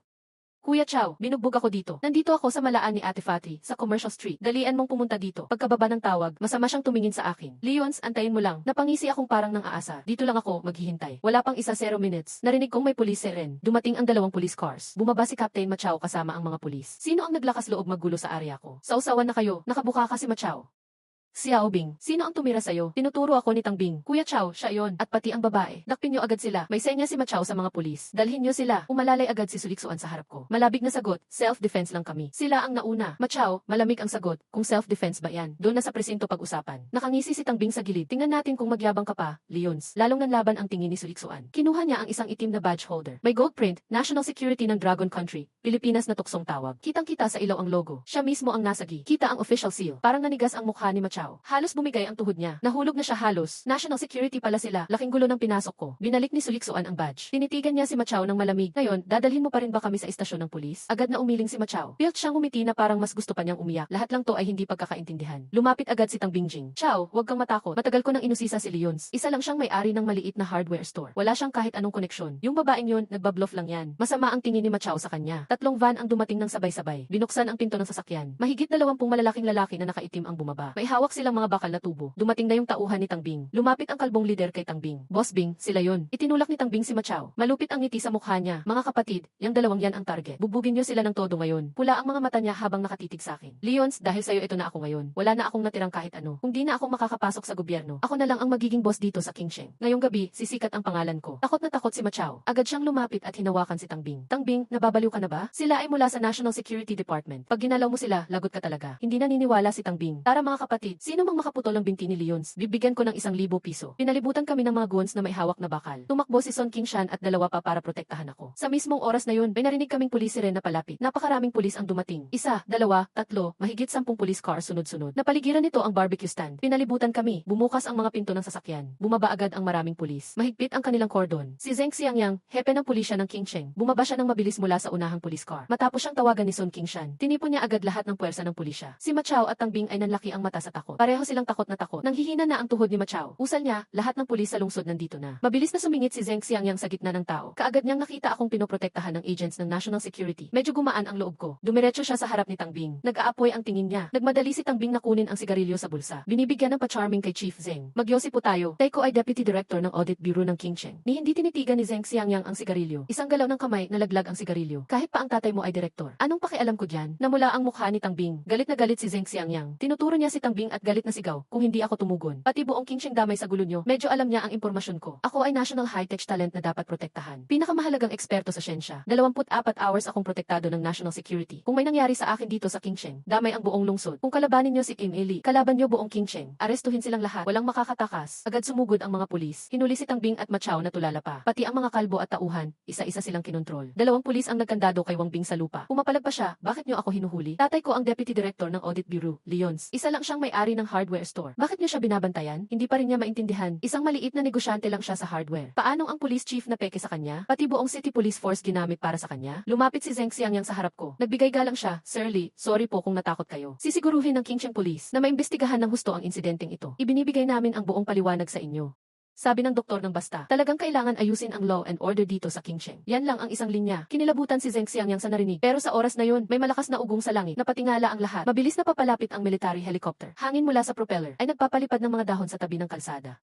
Kuya Chow, binugbog ako dito. Nandito ako sa malaan ni Ate Fati, sa Commercial Street. Dalian mong pumunta dito. Pagkababa ng tawag, masama siyang tumingin sa akin. Leons, antayin mo lang. Napangisi akong parang nang aasa. Dito lang ako, maghihintay. Wala pang 0 minutes. Narinig kong may pulis siren. Dumating ang 2 police cars. Bumaba si Captain Machao kasama ang mga pulis. Sino ang naglakas loob maggulo sa area ko? Sausawan na kayo. Nakabuka ka si Machao. Xiao Bing, sino ang tumira sa'yo? Tinuturo ako ni Tangbing. Kuya Chow, siya yon. At pati ang babae. Dakpin niyo agad sila. May senya si Machao sa mga pulis. Dalhin niyo sila. Umalalay agad si Suliksoan sa harap ko. Malabig na sagot, self-defense lang kami. Sila ang nauna. Machao, malamig ang sagot. Kung self-defense ba yan? Doon na sa presinto pag-usapan. Nakangisi si Tangbing sa gilid. Tingnan natin kung magyabang ka pa, Leons. Lalong nanlaban ang tingin ni Suliksoan. Kinuha niya ang isang itim na badge holder. May gold print, National Security ng Dragon Country. Pilipinas na tuksong tawag. Kitang-kita sa ilaw ang logo. Siya mismo ang nasagi. Kita ang official seal. Parang nanigas ang mukha ni Machao. Halos bumigay ang tuhod niya. Nahulog na siya halos. National Security pala sila. Laking gulo ng pinasok ko. Binalik ni Suliksoan ang badge. Tinitigan niya si Machao ng malamig. Ngayon, dadalhin mo pa rin ba kami sa istasyon ng pulis? Agad na umiling si Machao. Pilt siyang umiti na parang mas gusto pa niyang umiyak. Lahat lang to ay hindi pagkakaintindihan. Lumapit agad si Tangbing Jing. Chao, huwag kang matakot. Matagal ko nang inusisa si Leons. Isa lang siyang may-ari ng maliit na hardware store. Wala siyang kahit anong koneksyon. Yung babaeng yun, nagbabluff lang yan. Masama ang tingin ni Machao sa kanya. 3 van ang dumating ng sabay-sabay. Binuksan ang pinto ng sasakyan. Mahigit 20 malalaking lalaki na nakaitim ang bumaba. May hawak silang mga bakal na tubo. Dumating na yung tauhan ni Tangbing. Lumapit ang kalbong lider kay Tangbing. Boss Bing, sila yon. Itinulak ni Tangbing si Machao. Malupit ang ngiti sa mukha niya. Mga kapatid, yung 2 yan ang target. Bubugin niyo sila ng todo ngayon. Pula ang mga mata niya habang nakatitig sa akin. Leons, dahil sa'yo ito na ako ngayon. Wala na akong natirang kahit ano. Kung di na ako makakapasok sa gobyerno, ako na lang ang magiging boss dito sa Kingsheng. Ngayong gabi, sisikat ang pangalan ko. Takot na takot si Machao. Agad siyang lumapit at hinawakan si Tangbing. Tangbing, nababaliw ka na ba? Sila ay mula sa National Security Department. Pag ginalaw mo sila, lagot ka talaga. Hindi naniniwala si Tangbing. Tara mga kapatid, sino mang makaputol ng binti ni Leons, bibigyan ko ng 1,000 piso. Pinalibutan kami ng mga guns na may hawak na bakal. Tumakbo si Son Kingshan at 2 pa para protektahan ako. Sa mismong oras na yun, may narinig kaming pulis siren na palapit. Napakaraming pulis ang dumating. 1, 2, 3, mahigit 10 police cars sunod-sunod. Napaligiran nito ang barbecue stand. Pinalibutan kami. Bumukas ang mga pinto ng sasakyan. Bumaba agad ang maraming pulis. Mahigpit ang kanilang cordon. Si Zheng Xiangyang, hepe ng pulisya ng Kingsheng, bumaba siya ng mabilis mula sa unahang police car. Matapos siyang tawagan ni Son Kingshan, tinipon niya agad lahat ng puwersa ng pulisya. Si Machao at Tangbing ay nanlaki ang mata sa takot. Pareho silang takot na takot. Nanghihina na ang tuhod ni Machao. Usal niya, lahat ng pulis sa lungsod nandito na. Mabilis na sumingit si Zheng Xiangyang sa gitna ng tao. Kaagad niyang nakita akong pinoprotektahan ng agents ng National Security. Medyo gumaan ang loob ko. Dumiretso siya sa harap ni Tangbing. Nag-aapoy ang tingin niya. Nagmadali si Tangbing na kunin ang sigarilyo sa bulsa. Binibigyan ng pa-charming kay Chief Zheng. Magyosi po tayo. Taiko ay Deputy Director ng Audit Bureau ng Kingsheng. Ni hindi tinitigan ni Zheng Xiangyang ang sigarilyo. Isang galaw ng kamay, nalaglag ang sigarilyo. Kahit pa ang tatay mo ay direktor. Anong pakialam ko diyan? Namula ang mukha ni Tangbing. Galit na galit si Zheng Xiangyang. Tinuturo niya si Tangbing at at galit na sigaw kung hindi ako tumugon. Pati buong Qingsheng damay sa gulo nyo. Medyo alam niya ang impormasyon ko. Ako ay national high-tech talent na dapat protektahan. Pinakamahalagang eksperto sa siyensya. 24 hours akong protektado ng national security. Kung may nangyari sa akin dito sa Qingsheng, damay ang buong lungsod. Kung kalabanin nyo si Kim Ili, kalaban nyo buong Qingsheng. Arestuhin silang lahat. Walang makakatakas. Agad sumugod ang mga pulis. Hinuli si Tang Bing at Ma Chao na tulala pa. Pati ang mga kalbo at tauhan, isa-isa silang kinontrol. 2 pulis ang nagkandado kay Wang Bing sa lupa. Pumapalag pa siya, bakit nyo ako hinuhuli? Tatay ko ang deputy director ng audit bureau, Leons. Isa lang siyang may-ari ng hardware store. Bakit nyo siya binabantayan? Hindi pa rin niya maintindihan. Isang maliit na negosyante lang siya sa hardware. Paanong ang police chief na peke sa kanya? Pati buong city police force ginamit para sa kanya? Lumapit si Zheng Xiangyang sa harap ko. Nagbigay galang siya, Sir Lee, sorry po kung natakot kayo. Sisiguruhin ng Qingsheng Police na maimbestigahan ng husto ang insidenteng ito. Ibinibigay namin ang buong paliwanag sa inyo. Sabi ng doktor ng basta, talagang kailangan ayusin ang law and order dito sa Qingsheng. Yan lang ang isang linya. Kinilabutan si Zheng Xiangyang sa narinig. Pero sa oras na yun, may malakas na ugong sa langit na patingala ang lahat. Mabilis na papalapit ang military helicopter. Hangin mula sa propeller ay nagpapalipad ng mga dahon sa tabi ng kalsada.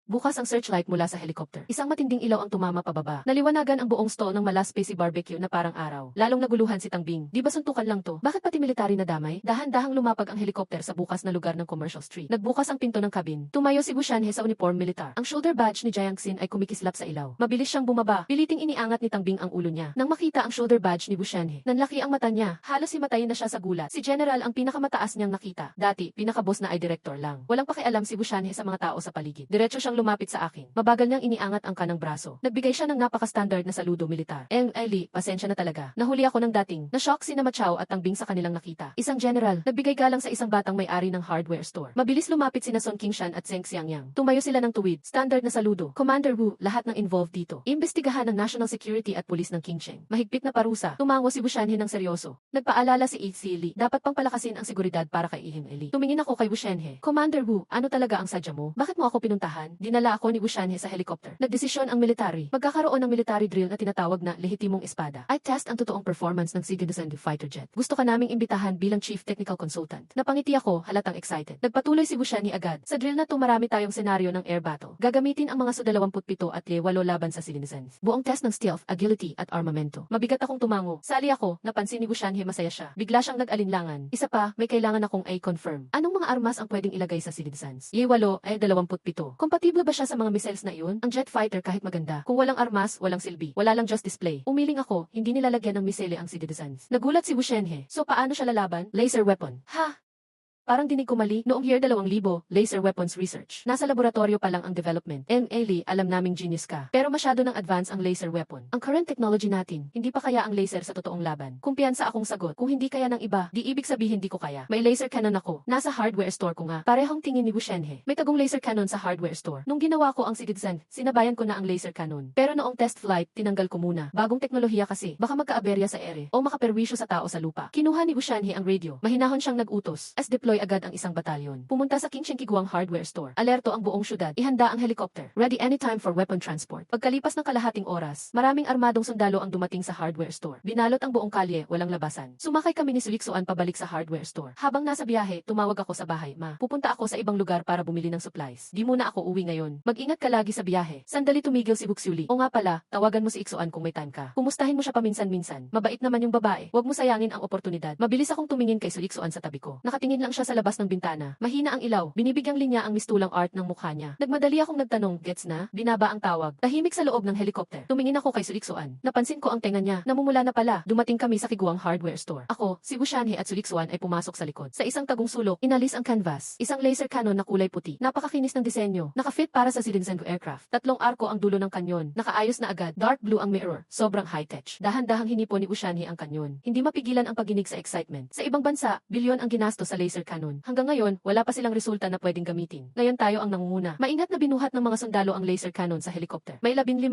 Bukas ang searchlight mula sa helicopter. Isang matinding ilaw ang tumama pababa. Naliwanagan ang buong stall ng Malaspacey barbecue na parang araw. Lalong naguluhan si Tang Bing. Di ba suntukan lang to? Bakit pati military na damay? Dahan-dahang lumapag ang helicopter sa bukas na lugar ng commercial street. Nagbukas ang pinto ng cabin. Tumayo si Bushanhe sa uniform militar. Ang shoulder badge ni Jiangxin ay kumikislap sa ilaw. Mabilis siyang bumaba. Piliting iniangat ni Tang Bing ang ulo niya. Nang makita ang shoulder badge ni Bushanhe, nanlaki ang mata niya. Halos himatayin na siya sa gulat. Si General ang pinakamataas niyang nakita. Dati, pinakaboss na ay director lang. Walang pakialam si Bushanhe sa mga tao sa paligid. Diretso siyang lumapit sa akin. Mabagal niyang iniangat ang kanang braso. Nagbigay siya ng napaka-standard na saludo militar. Eli, pasensya na talaga. Nahuli ako ng dating. Na-shock si Ma Chao at Tang Bing sa kanilang nakita. Isang general, nagbigay galang sa isang batang may-ari ng hardware store. Mabilis lumapit sina Sun Qingshan at Zheng Xiangyang. Tumayo sila ng tuwid. Standard na saludo. Commander Wu, lahat ng involved dito. Imbestigahan ng National Security at Police ng Qingsheng. Mahigpit na parusa. Tumango si Bushanhe ng seryoso. Nagpaalala si Li, dapat pang palakasin ang seguridad para kay Eli. Tumingin ako kay Bushanhe. Commander Wu, ano talaga ang sadya mo? Bakit mo ako pinuntahan? Dinala ako ni Bushanhe sa helicopter. Nagdesisyon ang military. Magkakaroon ng military drill na tinatawag na lehitimong espada. I test ang totoong performance ng Citizen fighter jet. Gusto ka naming imbitahan bilang chief technical consultant. Napangiti ako, halatang excited. Nagpatuloy si Bushanhe agad. Sa drill na to marami tayong senaryo ng air battle. Gagamitin ang mga Su-27 at Ye-8 laban sa citizens. Buong test ng stealth, agility at armamento. Mabigat akong tumango. Sali ako, napansin ni Bushanhe masaya siya. Bigla siyang nag-alinlangan. Isa pa, may kailangan akong i-confirm. Anong mga armas ang pwedeng ilagay sa citizens? Ye-8 ay 27. Kompatible ba siya sa mga missiles na iyon? Ang jet fighter kahit maganda. Kung walang armas, walang silbi. Wala lang just display. Umiling ako, hindi nilalagyan ng misele ang citizens. Nagulat si Bushanhe. So paano siya lalaban? Laser weapon. Ha? Parang dinig ko mali, noong year 2000, laser weapons research. Nasa laboratorio pa lang ang development. Eli, alam naming genius ka. Pero masyado ng advance ang laser weapon. Ang current technology natin, hindi pa kaya ang laser sa totoong laban. Kumpiyansa akong sagot. Kung hindi kaya ng iba, di ibig sabihin di ko kaya. May laser cannon ako. Nasa hardware store ko nga. Parehong tingin ni Bushanhe. May tagong laser cannon sa hardware store. Nung ginawa ko ang Citizen, sinabayan ko na ang laser cannon. Pero noong test flight, tinanggal ko muna. Bagong teknolohiya kasi, baka magka-aberya sa ere o makaperwisyo sa tao sa lupa. Kinuha ni Bushanhe ang radio. Mahinahon siyang nag-utos. As deploy agad ang isang batalyon. Pumunta sa Qingsheng Kiguang hardware store. Alerto ang buong syudad. Ihanda ang helicopter. Ready anytime for weapon transport. Pagkalipas ng kalahating oras, maraming armadong sundalo ang dumating sa hardware store. Binalot ang buong kalye, walang labasan. Sumakay kami ni Suliksuan pabalik sa hardware store. Habang nasa biyahe, tumawag ako sa bahay. Ma, pupunta ako sa ibang lugar para bumili ng supplies. Di muna ako uwi ngayon. Mag-ingat ka lagi sa biyahe. Sandali tumigil si Buxiuli. O nga pala, tawagan mo si Iksuan kung may time ka. Kumustahin mo siya paminsan-minsan. Mabait naman yung babae. Huwag mo sayangin ang oportunidad. Mabilis akong tumingin kay Suliksuan sa tabi ko. Nakatingin lang siya sa labas ng bintana. Mahina ang ilaw. Binibigyang linya ang mistulang art ng mukha niya. Nagmadali akong nagtanong, gets na? Binaba ang tawag. Tahimik sa loob ng helicopter. Tumingin ako kay Suliksuan. Napansin ko ang tenga niya. Namumula na pala. Dumating kami sa Kiguang hardware store. Ako, si Bushanhe at Suliksuan ay pumasok sa likod. Sa isang tagong sulok, inalis ang canvas. Isang laser cannon na kulay puti. Napakakinis ng disenyo. Nakafit para sa Citizen aircraft. 3 arko ang dulo ng kanyon. Nakaayos na agad. Dark blue ang mirror. Sobrang high-tech. Dahan-dahang hinipo ni Bushanhe ang kanyon. Hindi mapigilan ang pagginig sa excitement. Sa ibang bansa, bilyon ang ginastos sa laser cannon. Hanggang ngayon, wala pa silang resulta na pwedeng gamitin. Ngayon tayo ang nangunguna. Maingat na binuhat ng mga sundalo ang laser cannon sa helicopter. May 15.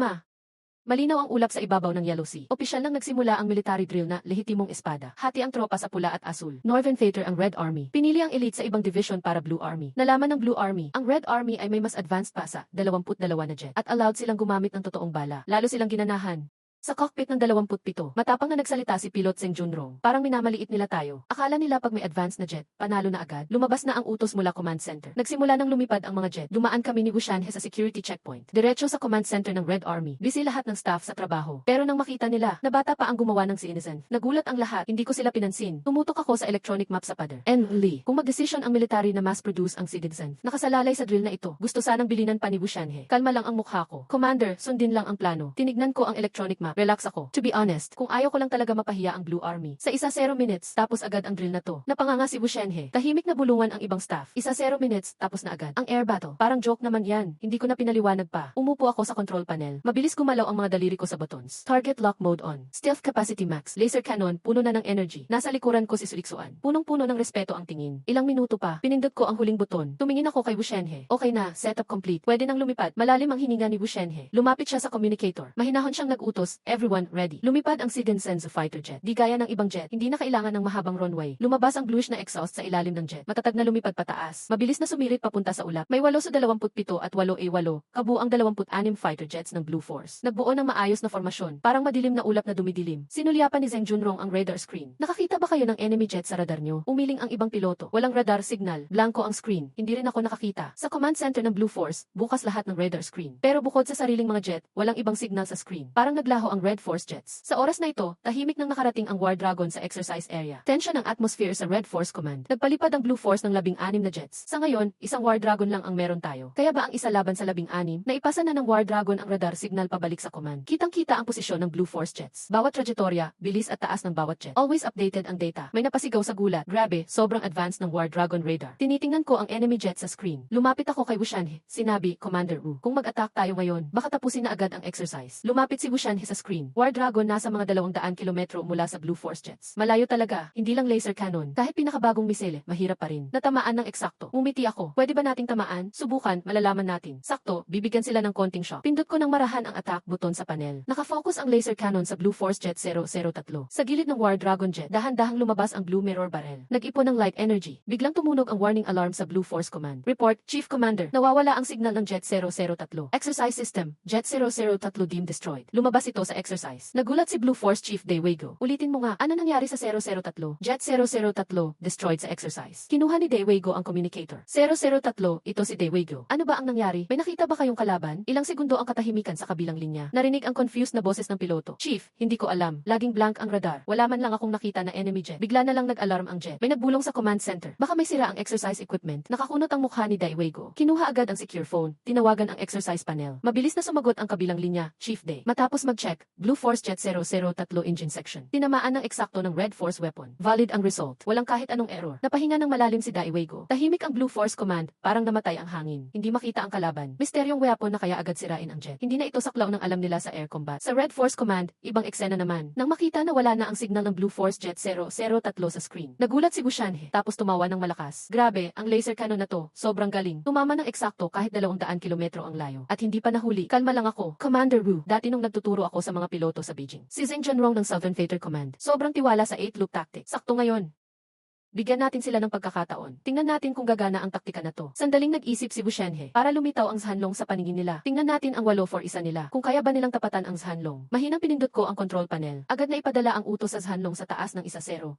Malinaw ang ulap sa ibabaw ng Yellow Sea. Opisyal nang nagsimula ang military drill na lehitimong espada. Hati ang tropa sa pula at asul. Northern Theater ang Red Army. Pinili ang elite sa ibang division para Blue Army. Nalaman ng Blue Army, ang Red Army ay may mas advanced pa sa 22 na jet at allowed silang gumamit ng totoong bala. Lalo silang ginanahan. Sa cockpit ng 27, matapang na nagsalita si Pilot Seng Junrong. Parang minamaliit nila tayo. Akala nila pag may advance na jet, panalo na agad. Lumabas na ang utos mula command center. Nagsimula nang lumipad ang mga jet. Dumaan kami ni Wushanhe sa security checkpoint. Diretso sa command center ng Red Army. Busy lahat ng staff sa trabaho. Pero nang makita nila na bata pa ang gumawa ng citizen, nagulat ang lahat. Hindi ko sila pinansin. Tumutok ako sa electronic map sa pader. And Lee, kung mag-decision ang military na mass-produce ang citizen, nakasalalay sa drill na ito. Gusto sanang bilinan pa ni Wushanhe. Kalma lang ang mukha ko. Commander, sundin lang ang plano. Tinignan ko ang electronic map. Relax ako. To be honest, kung ayaw ko lang talaga mapahiya ang Blue Army. Sa 0 minutes, tapos agad ang drill na to. Napanganga si Wushanhe. Tahimik na bulungan ang ibang staff. 0 minutes, tapos na agad. Ang air battle. Parang joke naman yan. Hindi ko na pinaliwanag pa. Umupo ako sa control panel. Mabilis gumalaw ang mga daliri ko sa buttons. Target lock mode on. Stealth capacity max. Laser cannon, puno na ng energy. Nasa likuran ko si Suliksuan. Punong-puno ng respeto ang tingin. Ilang minuto pa, pinindot ko ang huling buton. Tumingin ako kay Wushanhe. Okay na, setup complete. Pwede nang lumipad. Malalim ang hininga ni Wushanhe. Lumapit siya sa communicator. Mahinahon siyang nag-utos. Everyone ready. Lumipad ang Sigen Senzu fighter jet. Di gaya ng ibang jet, hindi na kailangan ng mahabang runway. Lumabas ang bluish na exhaust sa ilalim ng jet. Matatag na lumipad pataas. Mabilis na sumirit papunta sa ulap. May 8 sa 27 at 8A8. Kabuang 26 fighter jets ng Blue Force. Nagbuo ng maayos na formasyon. Parang madilim na ulap na dumidilim. Sinulyapan ni Zeng Junrong ang radar screen. Nakakita ba kayo ng enemy jet sa radar nyo? Umiling ang ibang piloto. Walang radar signal. Blanco ang screen. Hindi rin ako nakakita. Sa command center ng Blue Force, bukas lahat ng radar screen. Pero bukod sa sariling mga jet, walang ibang signal sa screen. Parang naglaho ang Red Force jets. Sa oras na ito, tahimik nang nakarating ang War Dragon sa exercise area. Tension ang atmosphere sa Red Force Command. Nagpalipad ang Blue Force ng 16 na jets. Sa ngayon, isang War Dragon lang ang meron tayo. Kaya ba ang isa laban sa 16? Naipasa na ng War Dragon ang radar signal pabalik sa command. Kitang-kita ang posisyon ng Blue Force jets. Bawat trajektorya, bilis at taas ng bawat jet. Always updated ang data. May napasigaw sa gulat. Grabe, sobrang advanced ng War Dragon radar. Tinitingnan ko ang enemy jet sa screen. Lumapit ako kay Wushanhe. Sinabi, Commander Wu, kung mag-attack tayo ngayon, baka tapusin na agad ang exercise. Lumapit si Wushanhe sa screen. War Dragon nasa mga 200 kilometro mula sa Blue Force jets. Malayo talaga, hindi lang laser cannon. Kahit pinakabagong misile, mahirap pa rin. Natamaan ng eksakto. Umiti ako. Pwede ba nating tamaan? Subukan, malalaman natin. Sakto, bibigyan sila ng konting shock. Pindot ko ng marahan ang attack button sa panel. Nakafocus ang laser cannon sa Blue Force Jet 003. Sa gilid ng War Dragon Jet, dahan-dahang lumabas ang Blue Mirror Barrel. Nag-ipon ng light energy. Biglang tumunog ang warning alarm sa Blue Force Command. Report, Chief Commander. Nawawala ang signal ng Jet 003. Exercise system, Jet 003 deemed destroyed. Lumabas ito sa exercise. Nagulat si Blue Force Chief Daewego. Ulitin mo nga, ano nangyari sa 003? Jet 003 destroyed sa exercise. Kinuha ni Daewego ang communicator. 003, ito si Daewego. Ano ba ang nangyari? May nakita ba kayong kalaban? Ilang segundo ang katahimikan sa kabilang linya. Narinig ang confused na boses ng piloto. Chief, hindi ko alam. Laging blank ang radar. Wala man lang akong nakita na enemy jet. Bigla na lang nag-alarm ang jet. May nagbulong sa command center. Baka may sira ang exercise equipment. Nakakunot ang mukha ni Daewego. Kinuha agad ang secure phone. Tinawagan ang exercise panel. Mabilis na sumagot ang kabilang linya. Chief Day. Matapos mag-check, Blue Force Jet 003 engine section. Tinamaan ng eksakto ng Red Force weapon. Valid ang result. Walang kahit anong error. Napahinga ng malalim si Daewego. Tahimik ang Blue Force Command. Parang namatay ang hangin. Hindi makita ang kalaban. Misteryong weapon na kaya agad sirain ang jet. Hindi na ito saklaw ng alam nila sa air combat. Sa Red Force Command, ibang eksena naman. Nang makita na wala na ang signal ng Blue Force Jet 003 sa screen. Nagulat si Wushanhe. Tapos tumawa ng malakas. Grabe, ang laser cannon na to. Sobrang galing. Tumama ng eksakto kahit 200 kilometro ang layo. At hindi pa nahuli. Kalma lang ako. Commander Wu. Dati nung nagtuturo ako sa mga piloto sa Beijing. Si Zeng Junrong ng Southern Theater Command. Sobrang tiwala sa 8-loop tactics. Sakto ngayon. Bigyan natin sila ng pagkakataon. Tingnan natin kung gagana ang taktika na to. Sandaling nag-isip si Wushanhe para lumitaw ang Zhanlong sa paningin nila. Tingnan natin ang 8-4-1 nila. Kung kaya ba nilang tapatan ang Zhanlong. Mahinang pinindot ko ang control panel. Agad na ipadala ang utos sa Zhanlong sa taas ng 10,000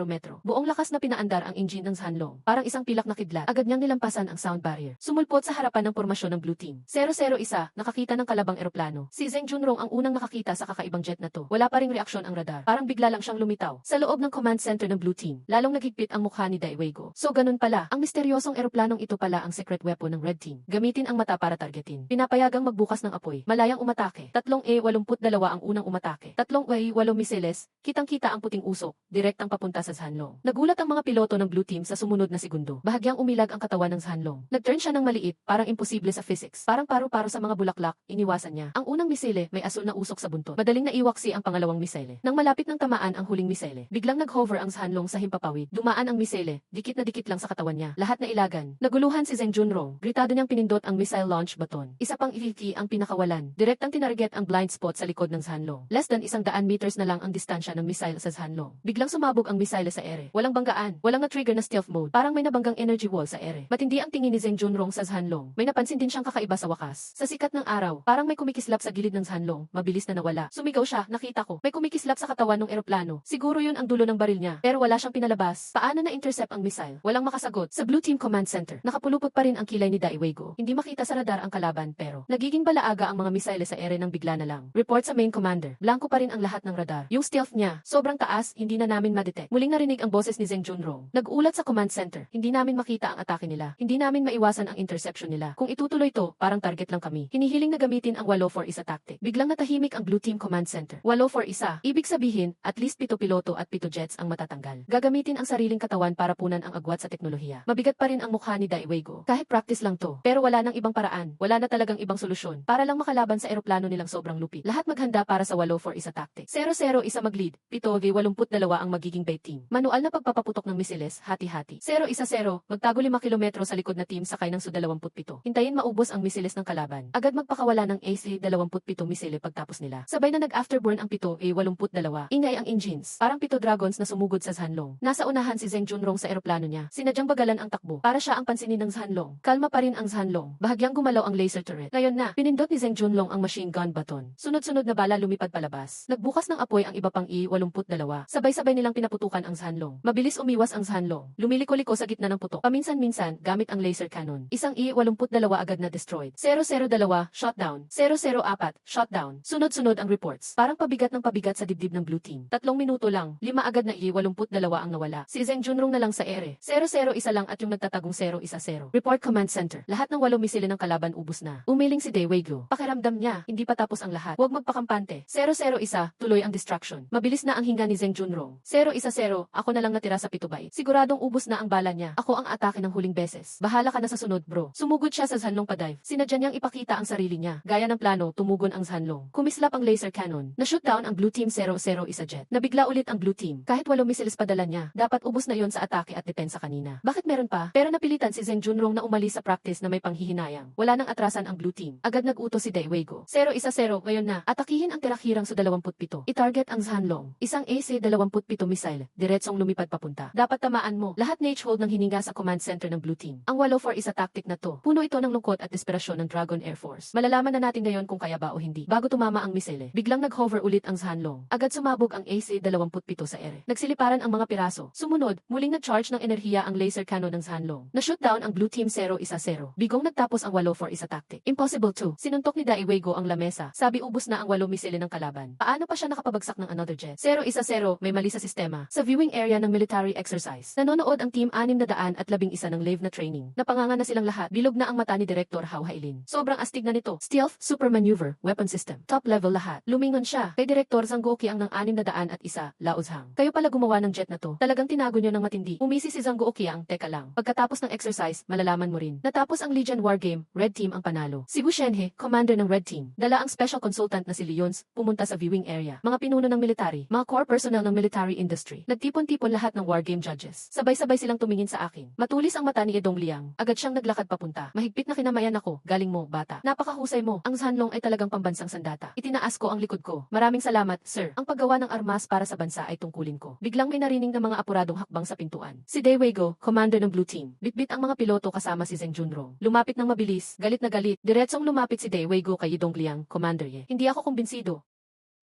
metro. Buong lakas na pinaandar ang engine ng Zhanlong. Parang isang pilak na kidlat. Agad niyang nilampasan ang sound barrier. Sumulpot sa harapan ng pormasyon ng Blue Team. 001, nakakita ng kalabang eroplano. Si Zeng Junrong ang unang nakakita sa kakaibang jet na to. Wala pa ring reaksyon ang radar. Parang bigla lang siyang lumitaw. Sa loob ng command center ng Blue Team. Lalong nagigpit ang mukha ni Daewego. So ganun pala, ang misteryosong eroplanong ito pala ang secret weapon ng Red Team. Gamitin ang mata para targetin. Pinapayagang magbukas ng apoy. Malayang umatake. 3A82 ang unang umatake. 3A8 misiles, kitang-kita ang puting usok, direktang papunta sa Zhanlong. Nagulat ang mga piloto ng Blue Team sa sumunod na segundo. Bahagyang umilag ang katawan ng Zhanlong. Nag-turn siya ng maliit, parang imposible sa physics. Parang paru-paro sa mga bulaklak, iniwasan niya. Ang unang misile, may asul na usok sa buntot. Madaling naiwaksi ang pangalawang misile. Nang malapit ng tamaan ang huling misile, biglang nag-hover ang Zhanlong sa himpapawid tumawid. Dumaan ang misele, dikit na dikit lang sa katawan niya. Lahat na ilagan. Naguluhan si Zheng Junrong. Gritado niyang pinindot ang missile launch button. Isa pang iliki ang pinakawalan. Direktang tinarget ang blind spot sa likod ng Zhanlong. Less than 100 meters na lang ang distansya ng missile sa Zhanlong. Biglang sumabog ang missile sa ere. Walang banggaan, walang na-trigger na stealth mode. Parang may nabanggang energy wall sa ere. Matindi ang tingin ni Zheng Junrong sa Zhanlong. May napansin din siyang kakaiba sa wakas. Sa sikat ng araw, parang may kumikislap sa gilid ng Zhanlong. Mabilis na nawala. Sumigaw siya, nakita ko. May kumikislap sa katawan ng eroplano. Siguro yun ang dulo ng baril niya. Pero wala siyang pinalabas. Paano na-intercept ang missile? Walang makasagot. Sa Blue Team Command Center, nakapulupot pa rin ang kilay ni Daiwego. Hindi makita sa radar ang kalaban pero nagiging balaaga ang mga missile sa ere ng bigla na lang. Report sa main commander. Blanco pa rin ang lahat ng radar. Yung stealth niya, sobrang taas, hindi na namin ma-detect. Muling narinig ang boses ni Zheng Junrong. Nag-ulat sa command center. Hindi namin makita ang atake nila. Hindi namin maiwasan ang interception nila. Kung itutuloy to, parang target lang kami. Hinihiling na gamitin ang 8-4-1 tactic. Biglang natahimik ang Blue Team Command Center. 8-4-1, ibig sabihin, at least 7 piloto at 7 jets ang matatanggal. Gagamitin ang sariling katawan para punan ang agwat sa teknolohiya. Mabigat pa rin ang mukha ni Daiwego. Kahit practice lang to. Pero wala nang ibang paraan. Wala na talagang ibang solusyon. Para lang makalaban sa eroplano nilang sobrang lupit. Lahat maghanda para sa 8-4-1 tactic. 0-0 isa mag-lead. 7-82 ang magiging bait team. Manual na pagpapaputok ng misiles, hati-hati. 0-1-0, magtago 5 kilometro sa likod na team sakay ng Su-27. Hintayin maubos ang misiles ng kalaban. Agad magpakawala ng AC-27 misile pagtapos nila. Sabay na nag-afterburn ang 7-82. Ingay ang engines. Parang 7 dragons na sumugod sa Zhanlong. Nasa unahan si Zheng Junrong sa eroplano niya. Sinadyang bagalan ang takbo. Para siya ang pansinin ng Zhanlong. Kalma pa rin ang Zhanlong. Bahagyang gumalaw ang laser turret. Ngayon na, pinindot ni Zheng Junrong ang machine gun button. Sunod-sunod na bala lumipad palabas. Nagbukas ng apoy ang iba pang I-82. Sabay-sabay nilang pinaputukan ang Zhanlong. Mabilis umiwas ang Zhanlong. Lumiliko-liko sa gitna ng putok. Paminsan-minsan, gamit ang laser cannon. Isang I-82 agad na destroyed. 002, shutdown. 004, shutdown. Sunod-sunod ang reports. Parang pabigat ng pabigat sa dibdib ng Blue Team. 3 minuto lang, 5 agad na I-82 ang nawala. Si Zheng Junrong na lang sa ere. 001 lang at yung nagtatagong 010. Report Command Center. Lahat ng 8 misile ng kalaban ubos na. Umiling si Daiwego. Pakiramdam niya, hindi pa tapos ang lahat. Huwag magpakampante. 001, tuloy ang distraction. Mabilis na ang hinga ni Zheng Junrong. 010, ako na lang natira sa 7 byte. Siguradong ubos na ang bala niya. Ako ang atake ng huling beses. Bahala ka na sa sunod, bro. Sumugod siya sa Zhanlong padive. Sinadya niyang ipakita ang sarili niya. Gaya ng plano, tumugon ang Zhanlong. Kumislap ang laser cannon. Na-shoot down ang Blue Team 001 jet. Nabigla ulit ang Blue Team. Kahit 8 missiles padala niya, dapat ubos na yon sa atake at depensa kanina. Bakit meron pa? Pero napilitan si Zheng Junrong na umalis sa practice na may panghihinayang. Wala nang atrasan ang Blue Team. Agad nag-utos si Daiwego. 010, ngayon na. Atakihin ang tirakhirang Su-27. I-target ang Zhanlong. Isang AC-27 missile. Diretsong lumipad papunta. Dapat tamaan mo. Lahat hold ng hininga sa command center ng Blue Team. Ang 8-4-1 tactic na to. Puno ito ng lungkot at desperasyon ng Dragon Air Force. Malalaman na natin ngayon kung kaya ba o hindi. Bago tumama ang misile, biglang nag-hover ulit ang Zhanlong. Agad sumabog ang AC-27 sa ere. Nagsiliparan ang mga piraso. Sumunod, muling nag-charge ng enerhiya ang laser cannon ng Zhanlong. Na-shoot down ang Blue Team 010. Bigong nagtapos ang 8-4-1 tactic. Impossible to. Sinuntok ni Daiwego ang lamesa. Sabi ubos na ang 8 misile ng kalaban. Paano pa siya nakapabagsak ng another jet? 010, may mali sa sistema. Sa viewing area ng military exercise, nanonood ang team 611 ng LAV na training. Napanganga na silang lahat. Bilog na ang mata ni Director Hao Hailin. Sobrang astig na nito. Stealth, super maneuver, weapon system. Top level lahat. Lumingon siya. Kay Director Zhangguoqi ang ng 601, Lao Zhang. Kayo pala gumawa ng jet na to. Talagang tinago niyo ng matindi. Umisi si Zhangguoqi ang, teka lang. Pagkatapos ng exercise, malalaman mo rin. Natapos ang Legion War Game, Red Team ang panalo. Si Wu Shenhe, commander ng Red Team. Dala ang special consultant na si Leons, pumunta sa viewing area. Mga pinuno ng military, mga core personnel ng military industry. Nagtipon-tipon lahat ng war game judges. Sabay-sabay silang tumingin sa akin. Matulis ang mata ni Edong Liang. Agad siyang naglakad papunta. Mahigpit na kinamayan ako. Galing mo, bata. Napakahusay mo. Ang Zhanlong ay talagang pambansang sandata. Itinaas ko ang likod ko. Maraming salamat, sir. Ang paggawa ng armas para sa bansa ay tungkulin ko. Biglang may narinig ng mga apuradong hakbang sa pintuan. Si Daiwego, commander ng Blue Team. Bitbit ang mga piloto kasama si Zheng Junrong. Lumapit ng mabilis, galit na galit. Diretsong lumapit si Daiwego kay Edong Liang, commander ye. Hindi ako kumbinsido.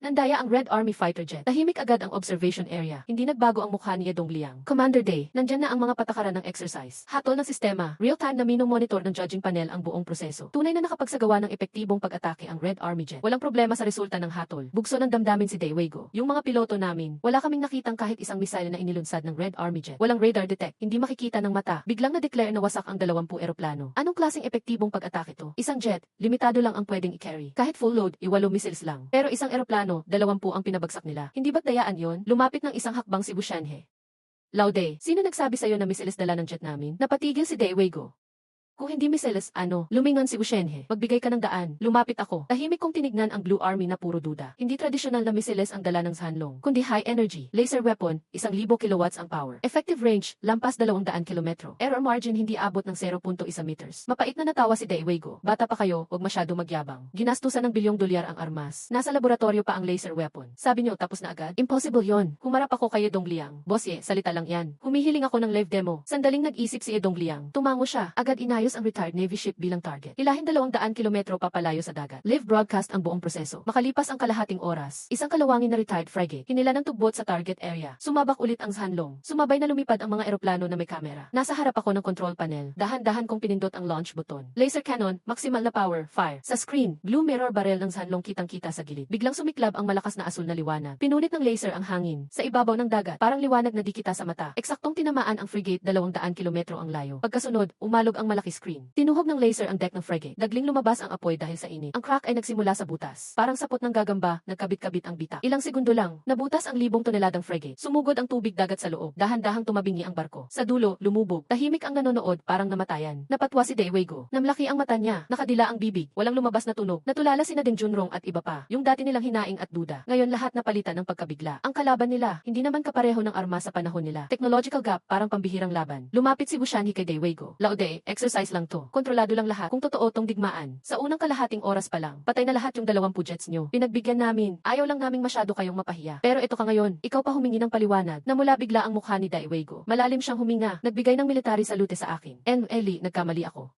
Nandaya ang Red Army fighter jet. Tahimik agad ang observation area. Hindi nagbago ang mukha ni Edong Liang. Commander Day, nandyan na ang mga patakaran ng exercise. Hatol ng sistema, real-time na mino-monitor ng judging panel ang buong proseso. Tunay na nakapagsagawa ng epektibong pag-atake ang Red Army jet. Walang problema sa resulta ng hatol. Bugso ng damdamin si Daiwego. Yung mga piloto namin, wala kaming nakitang kahit isang missile na inilunsad ng Red Army jet. Walang radar detect, hindi makikita ng mata. Biglang na-declare na wasak ang 20 eroplano. Anong klaseng epektibong pag-atake to? Isang jet, limitado lang ang pwedeng i-carry. Kahit full load, 8 missiles lang. Pero isang eroplano, 20 ang pinabagsak nila. Hindi ba't dayaan yon? Lumapit ng isang hakbang si Wu Shenhe. Laude, sino nagsabi sa'yo na misiles dala ng jet namin? Napatigil si Daiwego. Kung hindi miseles, ano? Lumingon si Ushenhe. Magbigay ka ng daan. Lumapit ako. Tahimik kong tinignan ang Blue Army na puro duda. Hindi tradisyonal na miseles ang dala ng Sanlong, kundi high energy. Laser weapon, 1,000 kilowatts ang power. Effective range, lampas 200 kilometro. Error margin hindi abot ng 0.1 meters. Mapait na natawa si Daewego. Bata pa kayo, huwag masyado magyabang. Ginastusan ng $1 billion ang armas. Nasa laboratorio pa ang laser weapon. Sabi niyo tapos na agad? Impossible yon. Humarap ako kay Dongliang. Boss salita lang yan. Humihiling ako ng live demo. Sandaling nag-isip si Dongliang. Tumango siya. Agad inayos ang retired Navy ship bilang target. Ilahin 200 kilometro papalayo sa dagat. Live broadcast ang buong proseso. Makalipas ang kalahating oras, isang kalawangin na retired frigate. Hinila ng tugbot sa target area. Sumabak ulit ang Sanlong. Sumabay na lumipad ang mga eroplano na may kamera. Nasa harap ako ng control panel. Dahan-dahan kong pinindot ang launch button. Laser cannon, maximal na power, fire. Sa screen, blue mirror barrel ng Sanlong kitang-kita sa gilid. Biglang sumiklab ang malakas na asul na liwanag. Pinunit ng laser ang hangin. Sa ibabaw ng dagat, parang liwanag na di kita sa mata. Eksaktong tinamaan ang frigate 200 kilometro ang layo. Pagkasunod, umalog ang malaki screen. Tinuhog ng laser ang deck ng frigate. Dagling lumabas ang apoy dahil sa init. Ang crack ay nagsimula sa butas. Parang sapot ng gagamba, nagkabit-kabit ang bita. Ilang segundo lang, nabutas ang 1,000 toneladang frigate. Sumugod ang tubig dagat sa loob. Dahan-dahang tumabingi ang barko. Sa dulo, lumubog. Tahimik ang nanonood, parang namatayan. Napatwa si Daewego. Namlaki ang mata niya. Nakadila ang bibig. Walang lumabas na tunog. Natulala si Deng Junrong at iba pa. Yung dati nilang hinaing at duda. Ngayon lahat napalitan ng pagkabigla. Ang kalaban nila, hindi naman kapareho ng arma sa panahon nila. Technological gap, parang pambihirang laban. Lumapit si Bushanhi kay Daewego. Laude, exercise lang to. Kontrolado lang lahat. Kung totoo tong digmaan. Sa unang kalahating oras pa lang, patay na lahat yung 20 jets nyo. Pinagbigyan namin. Ayaw lang naming masyado kayong mapahiya. Pero ito ka ngayon, ikaw pa humingi ng paliwanag. Namula bigla ang mukha ni Daewego. Malalim siyang huminga. Nagbigay ng military salute sa akin. Eli, nagkamali ako.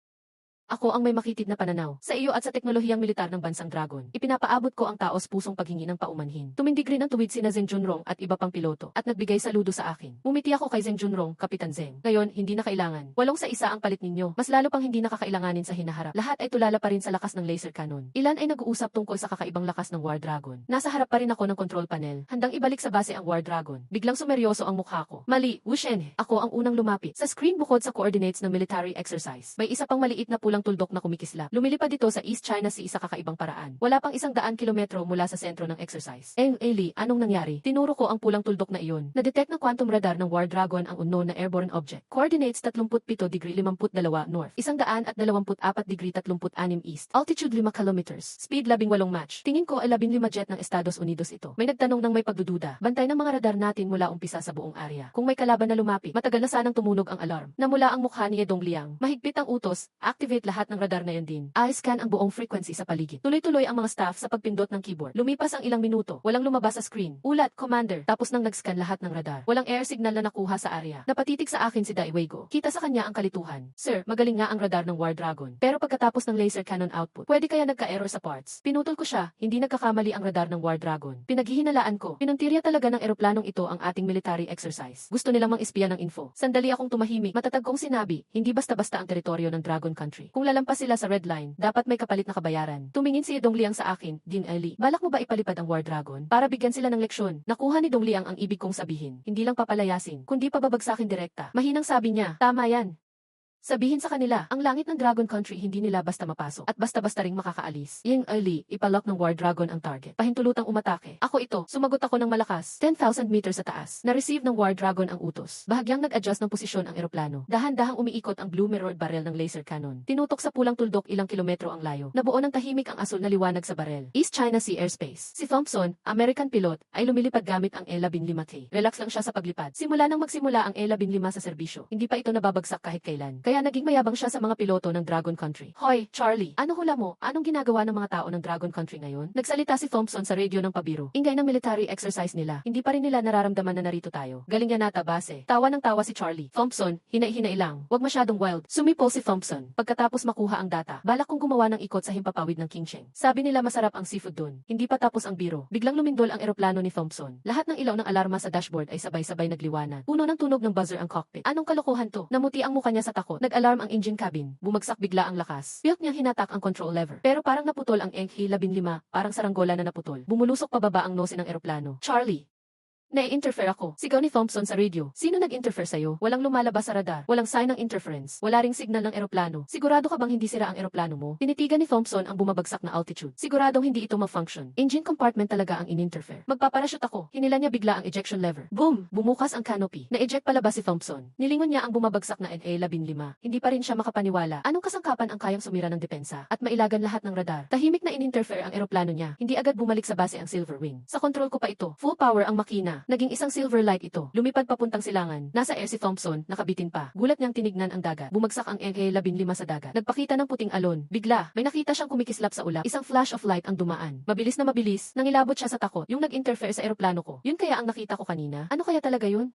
Ako ang may makitid na pananaw. Sa iyo at sa teknolohiyang militar ng Bansang Dragon, ipinapaabot ko ang taos-pusong paghingi ng paumanhin. Tumindig rin ang tuwid sina Zeng Junrong at iba pang piloto at nagbigay saludo sa akin. Mumiti ako kay Zeng Junrong, Kapitan Zeng. Ngayon, hindi na kailangan. 8-1 ang palit ninyo. Mas lalo pang hindi nakakailanganin sa hinaharap. Lahat ay tulala pa rin sa lakas ng laser cannon. Ilan ay nag-uusap tungkol sa kakaibang lakas ng War Dragon. Nasa harap pa rin ako ng control panel. Handang ibalik sa base ang War Dragon. Biglang sumeryoso ang mukha ko. Mali, Wushen. Ako ang unang lumapit. Sa screen bukod sa coordinates ng military exercise, may isa pang maliit na pulang tuldok na kumikislap. Lumilipad dito sa East China Sea sa kakaibang paraan. Wala pang 100 kilometro mula sa sentro ng exercise. Eli, anong nangyari? Tinuro ko ang pulang tuldok na iyon. Na-detect ng quantum radar ng War Dragon ang unknown na airborne object. Coordinates 37°52 north, 124°36 east, altitude 5 kilometers, speed 18 Mach. Tingin ko ay 15 jet ng Estados Unidos ito. May nagtanong ng may pagdududa. Bantay ng mga radar natin mula umpisa sa buong area. Kung may kalaban na lumapit, matagal na sanang tumunog ang alarm. Namula ang mukha ni Dongliang. Mahigpit ang utos, activate lahat ng radar na yan din. I-scan ang buong frequency sa paligid. Tuloy-tuloy ang mga staff sa pagpindot ng keyboard. Lumipas ang ilang minuto. Walang lumabas sa screen. Ulat, commander. Tapos nang nag-scan lahat ng radar. Walang air signal na nakuha sa area. Napatitig sa akin si Daewego. Kita sa kanya ang kalituhan. Sir, magaling nga ang radar ng War Dragon. Pero pagkatapos ng laser cannon output, pwede kaya nagka-error sa parts. Pinutol ko siya, hindi nagkakamali ang radar ng War Dragon. Pinaghihinalaan ko. Pinuntirya talaga ng eroplanong ito ang ating military exercise. Gusto nilang mang-espiya ng info. Sandali akong tumahimik. Matatag kong sinabi, hindi basta-basta ang teritoryo ng Dragon Country. Kung lalampas sila sa red line, dapat may kapalit na kabayaran. Tumingin si Dongliang sa akin, Din Eli. Balak mo ba ipalipad ang War Dragon? Para bigyan sila ng leksyon. Nakuha ni Dongliang ang ibig kong sabihin. Hindi lang papalayasin, kundi pababagsakin direkta. Mahinang sabi niya, tama yan. Sabihin sa kanila, ang langit ng Dragon Country hindi nila basta mapasok at basta-basta ring makakaalis. Yung early, ipalock ng War Dragon ang target. Pahintulutang umatake. Ako ito, sumagot ako ng malakas. 10,000 meters sa taas. Na-receive ng War Dragon ang utos. Bahagyang nag-adjust ng posisyon ang eroplano. Dahan-dahang umiikot ang blue mirrored barrel ng laser cannon. Tinutok sa pulang tuldok ilang kilometro ang layo. Nabuo ng tahimik ang asul na liwanag sa barel. East China Sea Airspace. Si Thompson, American pilot, ay lumilipad gamit ang E-15K. Relax lang siya sa paglipad. Simula nang magsimula ang E-15 sa serbisyo, hindi pa ito nababagsak kahit kailan. Kaya naging mayabang siya sa mga piloto ng Dragon Country. Hoy, Charlie, ano hula mo? Anong ginagawa ng mga tao ng Dragon Country ngayon? Nagsalita si Thompson sa radio ng pabiro. Ingay ng military exercise nila. Hindi pa rin nila nararamdaman na narito tayo. Galing yan nata base. Tawa ng tawa si Charlie. Thompson, hinay-hinay lang. Huwag masyadong wild. Sumipol si Thompson. Pagkatapos makuha ang data, balak kong gumawa ng ikot sa himpapawid ng Qingsheng. Sabi nila masarap ang seafood dun. Hindi pa tapos ang biro. Biglang lumindol ang eroplano ni Thompson. Lahat ng ilaw ng alarma sa dashboard ay sabay-sabay nagliwanag. Puno ng tunog ng buzzer ang cockpit. Anong kalokohan to? Namuti ang mukha niya sa takot. Nag-alarm ang engine cabin. Bumagsak bigla ang lakas. Piyok niyang hinatak ang control lever. Pero parang naputol ang ENG-15, parang saranggola na naputol. Bumulusok pababa ang nose ng eroplano. Charlie! Nai-interfere ako. Sigaw ni Thompson sa radio. Sino nag-interfere sa'yo? Walang lumalabas sa radar. Walang sign ng interference. Wala ring signal ng eroplano. Sigurado ka bang hindi sira ang eroplano mo? Tinitigan ni Thompson ang bumabagsak na altitude. Siguradong hindi ito ma-function. Engine compartment talaga ang in-interfere. Magpaparachute ako. Hinila niya bigla ang ejection lever. Boom! Bumukas ang canopy. Na-eject palabas si Thompson. Nilingon niya ang bumabagsak na NA-15. Hindi pa rin siya makapaniwala. Anong kasangkapan ang kayang sumira ng depensa at mailagan lahat ng radar? Tahimik na in-interfere ang eroplano niya. Hindi agad bumalik sa base ang Silver Wing. Sa control ko pa ito. Full power ang makina. Naging isang silver light ito. Lumipad papuntang silangan. Nasa air si Thompson, nakabitin pa. Gulat niyang tinignan ang dagat. Bumagsak ang NA-15 sa dagat. Nagpakita ng puting alon. Bigla, may nakita siyang kumikislap sa ulap. Isang flash of light ang dumaan. Mabilis na mabilis, nangilabot siya sa takot. Yung nag-interfere sa eroplano ko. Yun kaya ang nakita ko kanina? Ano kaya talaga yun?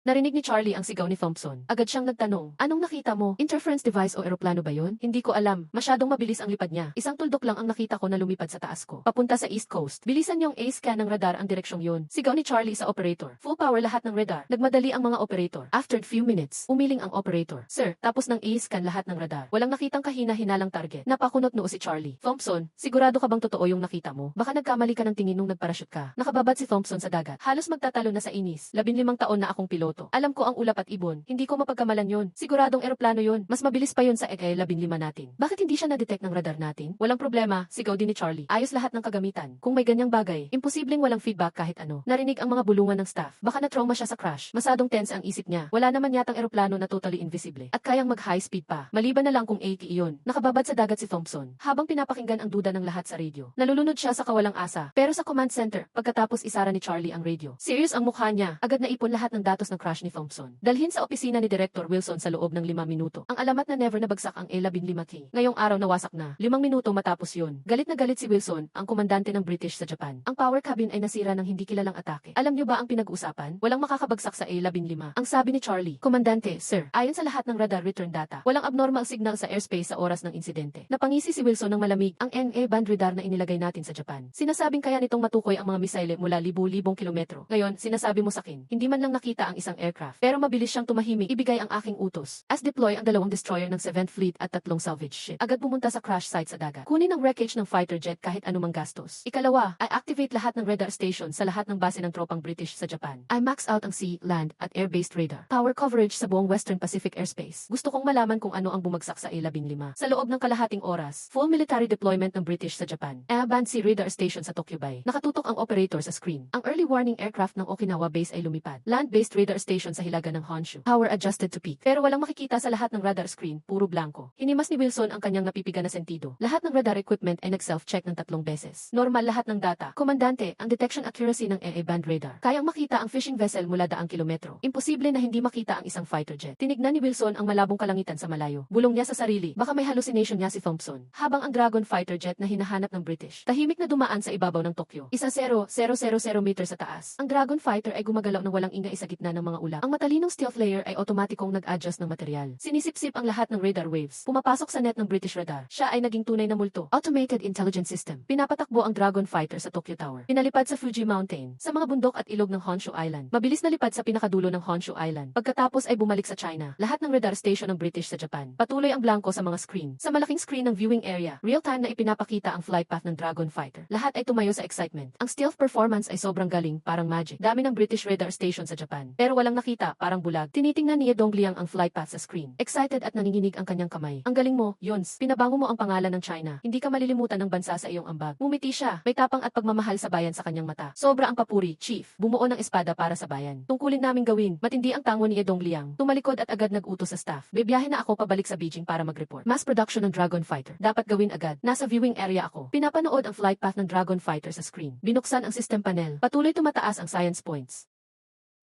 Narinig ni Charlie ang sigaw ni Thompson. Agad siyang nagtanong, anong nakita mo? Interference device o eroplano ba yun? Hindi ko alam. Masyadong mabilis ang lipad niya. Isang tuldok lang ang nakita ko na lumipad sa taas ko. Papunta sa East Coast. Bilisan niyong A-scan ng radar ang direksyong yun. Sigaw ni Charlie sa operator. Full power lahat ng radar. Nagmadali ang mga operator. After few minutes, umiling ang operator. Sir, tapos ng A-scan lahat ng radar. Walang nakitang kahina-hinalang target. Napakunot noo si Charlie. Thompson, sigurado ka bang totoo yung nakita mo? Baka nagkamali ka ng tingin nung nagparachute ka. Nakababad si Thompson sa dagat. Halos magtatalo na sa inis. 15 taon na akong piloto. Alam ko ang ulap at ibon. Hindi ko mapagkamalan yon. Siguradong eroplano yon. Mas mabilis pa yon sa EGA-15 natin. Bakit hindi siya na-detect ng radar natin? Walang problema, sigaw din ni Charlie. Ayos lahat ng kagamitan. Kung may ganyang bagay, imposibleng walang feedback kahit ano. Narinig ang mga bulungan ng staff. Baka na-trauma siya sa crash. Masadong tense ang isip niya. Wala naman yatang eroplano na totally invisible. At kayang mag-high speed pa. Maliban na lang kung 80 iyon. Nakababad sa dagat si Thompson. Habang pinapakinggan ang duda ng lahat sa radio. Nalulunod siya sa kawalang asa. Pero sa command center, pagkatapos isara ni Charlie ang radio. Serious ang mukha niya. Agad na ipon lahat ng datos ng crash ni Thompson. Dalhin sa opisina ni Director Wilson sa loob ng 5 minuto. Ang alamat na never nabagsak ang A-15K. Ngayong araw nawasak na. 5 minuto matapos yun. Galit na galit si Wilson, ang komandante ng British sa Japan. Ang power cabin ay nasira ng hindi kilalang atake. Alam niyo ba ang pinag-uusapan? Walang makakabagsak sa A-15. Ang sabi ni Charlie, Komandante, sir, ayon sa lahat ng radar return data, walang abnormal signal sa airspace sa oras ng insidente. Napangisi si Wilson ng malamig ang NA band radar na inilagay natin sa Japan. Sinasabing kaya nitong matukoy ang mga misile mula libu-libong kilometro. Ngayon, sinasabi mo sa akin, hindi man lang nakita ang isang aircraft. Pero mabilis siyang tumahimik, ibigay ang aking utos. As deploy ang 2 destroyer ng 7th Fleet at 3 salvage ship. Agad pumunta sa crash site sa dagat. Kunin ang wreckage ng fighter jet kahit anumang gastos. Ikalawa, ay activate lahat ng radar station sa lahat ng base ng tropang British sa Japan. I max out ang sea, land, at air-based radar. Power coverage sa buong Western Pacific airspace. Gusto kong malaman kung ano ang bumagsak sa A-15. Sa loob ng kalahating oras, full military deployment ng British sa Japan. A-band sea radar station sa Tokyo Bay. Nakatutok ang operator sa screen. Ang early warning aircraft ng Okinawa base ay lumipad. Land-based radar station sa hilaga ng Honshu. Power adjusted to peak. Pero walang makikita sa lahat ng radar screen, puro blanco. Hinimas ni Wilson ang kanyang napipiga na sentido. Lahat ng radar equipment ay nag-self-check ng 3 beses. Normal lahat ng data. Komandante, ang detection accuracy ng AA-band radar. Kayang makita ang fishing vessel mula daang kilometro. Imposible na hindi makita ang isang fighter jet. Tinignan ni Wilson ang malabong kalangitan sa malayo. Bulong niya sa sarili, baka may hallucination niya si Thompson. Habang ang Dragon fighter jet na hinahanap ng British, tahimik na dumaan sa ibabaw ng Tokyo. 1,000 meters sa taas. Ang Dragon fighter ay gumagalaw ng walang ingay sa gitna ng mga ulap. Ang matalinong stealth layer ay otomatikong nag-adjust ng material. Sinisip-sip ang lahat ng radar waves. Pumapasok sa net ng British radar. Siya ay naging tunay na multo. Automated Intelligence System. Pinapatakbo ang Dragon fighter sa Tokyo Tower. Pinalipad sa Fuji Mountain, sa mga bundok at ilog ng Honshu Island. Mabilis na lipad sa pinakadulo ng Honshu Island. Pagkatapos ay bumalik sa China. Lahat ng radar station ng British sa Japan. Patuloy ang blanco sa mga screen. Sa malaking screen ng viewing area, real-time na ipinapakita ang flight path ng Dragon fighter. Lahat ay tumayo sa excitement. Ang stealth performance ay sobrang galing, parang magic. Dami ng British radar station sa Japan. Pero walang nakita, parang bulag. Tinitingnan ni Dongliang ang flight path sa screen. Excited at nanginginig ang kanyang kamay. Ang galing mo, Yons. Pinabango mo ang pangalan ng China. Hindi ka malilimutan ng bansa sa iyong ambag. Ngumiti siya. May tapang at pagmamahal sa bayan sa kanyang mata. Sobra ang papuri, Chief. Bumuo ng espada para sa bayan. Tungkulin naming gawin. Matindi ang tango ni Dongliang. Tumalikod at agad nag-utos sa staff. Bibiyahe na ako pabalik sa Beijing para mag-report. Mass production ng Dragon fighter. Dapat gawin agad. Nasa viewing area ako. Pinapanood ang flight path ng Dragon fighter sa screen. Binuksan ang system panel. Patuloy tumataas ang science points.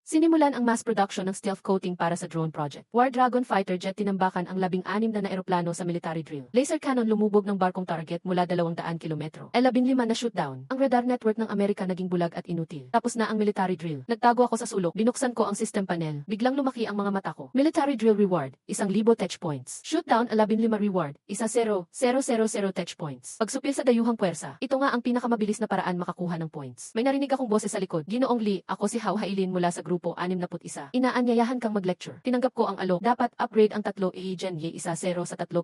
Sinimulan ang mass production ng stealth coating para sa drone project. War Dragon fighter jet tinambakan ang 16 na eroplano sa military drill. Laser cannon lumubog ng barkong target mula 200 kilometro. 15 na shootdown. Ang radar network ng Amerika naging bulag at inutil. Tapos na ang military drill. Nagtago ako sa sulok. Binuksan ko ang system panel. Biglang lumaki ang mga mata ko. Military drill reward, 1,000 tech points. Shootdown, 15 reward, 10,000 tech points. Pagsupil sa dayuhang puwersa, ito nga ang pinakamabilis na paraan makakuha ng points. May narinig akong boses sa likod. Ginoong Lee, ako si Hao Hailin mula sa grupo 61. Inaanyayahan kang mag-lecture. Tinanggap ko ang alok. Dapat upgrade ang 3 Gen Ye 10 sa 3.5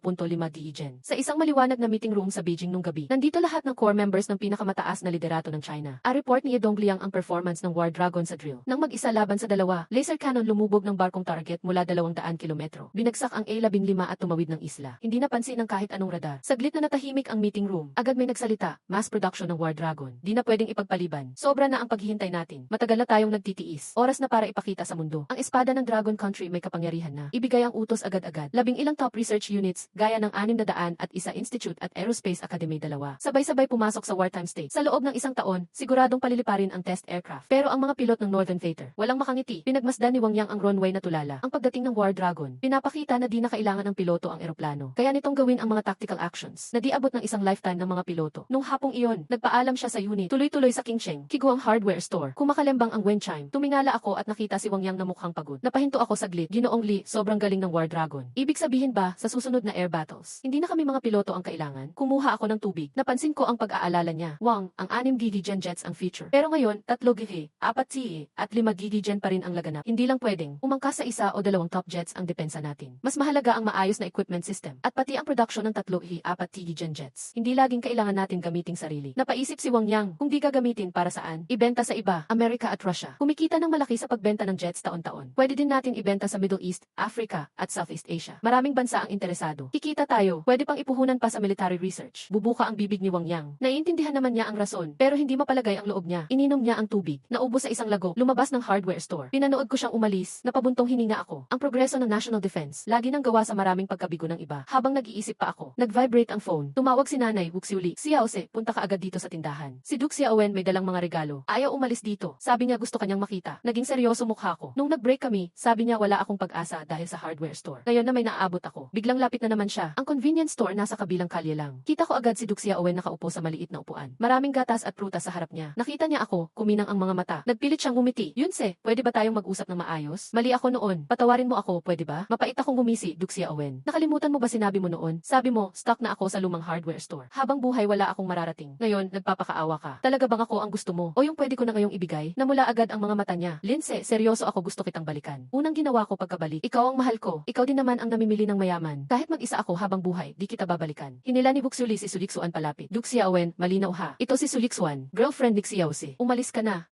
Gen. Sa isang maliwanag na meeting room sa Beijing nung gabi, nandito lahat ng core members ng pinakamataas na liderato ng China. A report ni Donggliang ang performance ng War Dragon sa drill. Nang mag-isa laban sa dalawa, laser cannon lumubog ng barkong target mula 200 kilometro. Binagsak ang A-15 at tumawid ng isla. Hindi napansin ng kahit anong radar. Saglit na natahimik ang meeting room. Agad may nagsalita, mass production ng War Dragon. Di na pwedeng ipagpaliban. Sobra na ang paghihintay natin. Matagal na tayong nagtitiis. Oras na para ipakita sa mundo. Ang espada ng Dragon Country may kapangyarihan na. Ibigay ang utos agad-agad. 11 top research units, gaya ng 600 at isa institute at Aerospace Academy 2. Sabay-sabay pumasok sa wartime state. Sa loob ng isang taon, siguradong paliliparin ang test aircraft. Pero ang mga pilot ng Northern Theater, walang makangiti. Pinagmasdan ni Wang Yang ang runway na tulala. Ang pagdating ng War Dragon, pinapakita na di na kailangan ng piloto ang eroplano. Kaya nitong gawin ang mga tactical actions na di abot ng isang lifetime ng mga piloto. Nung hapong iyon, nagpaalam siya sa unit. Tuloy-tuloy sa Qingsheng, Kiguang Hardware Store. Kumakalembang ang wind chime. Tumingala ako at nakita si Wang Yang na mukhang pagod. Napahinto ako saglit. Ginoong Li, sobrang galing ng War Dragon. Ibig sabihin ba, sa susunod na air battles, hindi na kami mga piloto ang kailangan? Kumuha ako ng tubig. Napansin ko ang pag-aalala niya. Wang, ang 6 Gen jets ang feature. Pero ngayon, 3 GE, 4 CE, at 5 Gen pa rin ang laganap. Hindi lang pwedeng umangkas sa isa o 2 top jets ang depensa natin. Mas mahalaga ang maayos na equipment system at pati ang production ng 3 GE, 4 Gen jets. Hindi laging kailangan natin gamiting sarili. Napaisip si Wang Yang, kung di gagamitin para saan? Ibenta sa iba, Amerika at Russia. Kumikita ng malaki sa pagbenta ng jets taon-taon. Pwede din natin ibenta sa Middle East, Africa, at Southeast Asia. Maraming bansa ang interesado. Kikita tayo, pwede pang ipuhunan pa sa military research. Bubuka ang bibig ni Wang Yang. Naiintindihan naman niya ang rason, pero hindi mapalagay ang loob niya. Ininom niya ang tubig. Naubos sa isang lago, lumabas ng hardware store. Pinanood ko siyang umalis, napabuntong hininga ako. Ang progreso ng national defense, lagi nang gawa sa maraming pagkabigo ng iba. Habang nag-iisip pa ako, nag-vibrate ang phone. Tumawag si Nanay Wuxiuli. Xiaose, punta ka agad dito sa tindahan. Si Duke Xiaowen may dalang mga regalo. Ayaw umalis dito. Sabi niya gusto kanyang makita. Naging seryoso mukha ko. Nung nag-break kami, sabi niya wala akong pag-asa dahil sa hardware store. Ngayon na may naaabot ako. Biglang lapit na naman siya. Ang convenience store nasa kabilang kalye lang. Kita ko agad si Duke Xiaowen nakaupo sa maliit na upuan. Maraming gatas at prutas sa harap niya. Nakita niya ako, kuminang ang mga mata. Nagpilit siyang ngumiti. Yunse, pwede ba tayong mag-usap ng maayos? Mali ako noon. Patawarin mo ako, pwede ba? Mapait akong gumisi, Duke Xiaowen. Nakalimutan mo ba sinabi mo noon? Sabi mo, stuck na ako sa lumang hardware store. Habang buhay wala akong mararating. Ngayon, nagpapakaawa ka. Talaga bang ako ang gusto mo? O yung pwede ko na ngayong ibigay? Namula agad ang mga mata niya. Linse, seryoso ako, gusto kitang balikan. Unang ginawa ko pagkabalik, ikaw ang mahal ko. Ikaw din naman ang namimili ng mayaman. Kahit mag-isa ako habang buhay, di kita babalikan. Hinila ni Wuxiuli si Suliksuan palapit. Duke Xiaowen, malinaw ha. Ito si Suliksuan, girlfriend ni Xiaosi. Umalis ka na.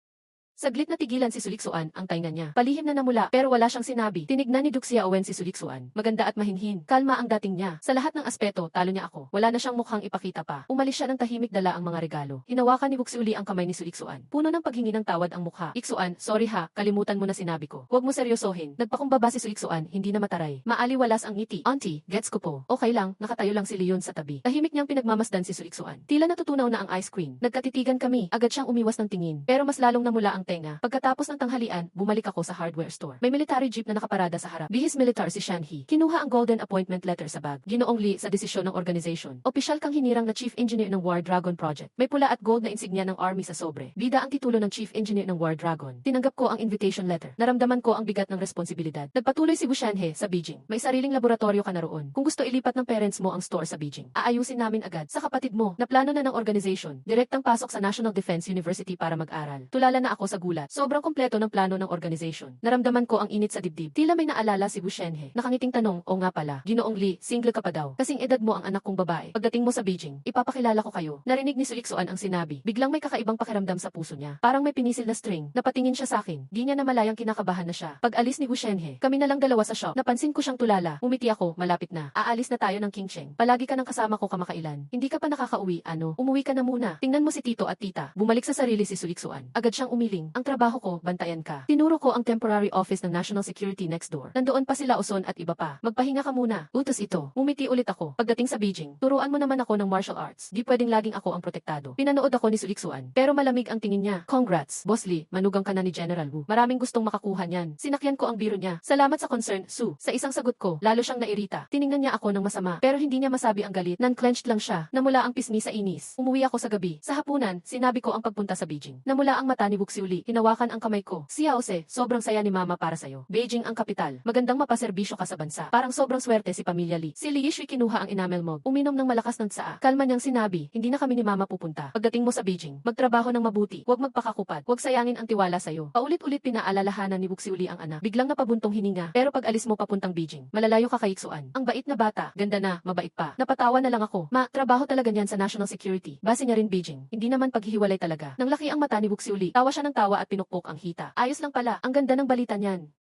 Saglit na tigilan si Suliksuan ang tainga niya. Palihim na namula pero wala siyang sinabi. Tinignan ni Duke Xiaowen si Suliksuan. Maganda at mahinhin. Kalma ang dating niya. Sa lahat ng aspeto, talo niya ako. Wala na siyang mukhang ipakita pa. Umalis siya ng tahimik, dala ang mga regalo. Hinawakan ni Wuxiuli ang kamay ni Suliksuan. Puno ng paghingi ng tawad ang mukha. Iksuan, sorry ha, kalimutan mo na sinabi ko. Huwag mo seryosohin. Nagpakumbaba si Suliksuan, hindi na mataray. Maaliwalas ang ngiti. Auntie, gets ko po. Okay lang, nakatayo lang si Leon sa tabi. Tahimik niyang pinagmamasdan si Suliksuan. Tila natutunaw na ang ice cream. Nagkatitigan kami. Agad siyang umiwas ng tingin. Pero mas lalong namula ang tenga. Pagkatapos ng tanghalian, bumalik ako sa hardware store. May military jeep na nakaparada sa harap. Bihis militar si Shanhee. Kinuha ang golden appointment letter sa bag. Ginoong Li sa desisyon ng organization. Opisyal kang hinirang na chief engineer ng War Dragon Project. May pula at gold na insignia ng army sa sobre. Bida ang titulo ng chief engineer ng War Dragon. Tinanggap ko ang invitation letter. Naramdaman ko ang bigat ng responsibilidad. Nagpatuloy si Wu Shanhe sa Beijing. May sariling laboratorio ka na roon. Kung gusto ilipat ng parents mo ang store sa Beijing, aayusin namin agad. Sa kapatid mo, na plano na ng organization. Direktang pasok sa National Defense University para mag-aral. Tulala na ako sa gulat. Sobrang kompleto ng plano ng organization. Naramdaman ko ang init sa dibdib. Tila may naalala si Wu Shenhe. Nakangiting tanong, o nga pala, Ginoong Li, single ka pa daw. Kasing edad mo ang anak kong babae. Pagdating mo sa Beijing, ipapakilala ko kayo. Narinig ni Suliksuan ang sinabi. Biglang may kakaibang pakiramdam sa puso niya. Parang may pinisil na string. Napatingin siya sa akin. Di niya namalayang kinakabahan na siya. Pag alis ni Wu Shenhe, kami na lang dalawa sa shop. Napansin ko siyang tulala. Umiti ako, malapit na. Aalis na tayo ng Qingsheng. Palagi ka nang kasama ko kamakailan. Hindi ka pa nakakauwi, ano? Umuwi ka na muna. Tingnan mo si Tito at Tita. Bumalik sa sarili si Suliksuan. Agad siyang umiling. Ang trabaho ko, bantayan ka. Tinuro ko ang temporary office ng National Security next door. Nandoon pa sila Uson at iba pa. Magpahinga ka muna. Utos ito. Umiti ulit ako. Pagdating sa Beijing, turuan mo naman ako ng martial arts. Di pwedeng laging ako ang protektado. Pinanood ako ni Suliksuan. Pero malamig ang tingin niya. Congrats, Boss Lee. Manugang ka na ni General Wu. Maraming gustong makakuha niyan. Sinakyan ko ang biro niya. Salamat sa concern, Su. Sa isang sagot ko, lalo siyang nairita. Tiningnan niya ako ng masama. Pero hindi niya masabi ang galit. Nan-clenched lang siya. Namula ang pisngi sa inis. Umuwi ako sa gabi. Sa hapunan, sinabi ko ang pagpunta sa Beijing. Namula ang mata ni Wuxiuli Uli, hinawakan ang kamay ko. Si Jose, sobrang saya ni mama para sa'yo. Beijing ang kapital. Magandang mapaserbisyo ka sa bansa. Parang sobrang swerte si pamilya Li. Si Li Yishui kinuha ang enamel mug. Uminom ng malakas ng tsaa. Kalma niyang sinabi, hindi na kami ni mama pupunta. Pagdating mo sa Beijing, magtrabaho ng mabuti. Huwag magpakakupad. Huwag sayangin ang tiwala sa'yo. Paulit-ulit pinaalalahanan ni Wuxi Uli ang anak. Biglang napabuntong hininga. Pero pag alis mo papuntang Beijing, malalayo ka kay Ixuan. Ang bait na bata. Ganda na, mabait pa. Napatawa na lang ako. Ma, trabaho talaga niyan sa national security. Base niya rin Beijing. Hindi naman paghihiwalay talaga. Nang laki ang mata ni Wuxi Uli, tawa siya ng tawa at pinukpok ang hita. Ayos lang pala. Ang ganda ng balita niyan.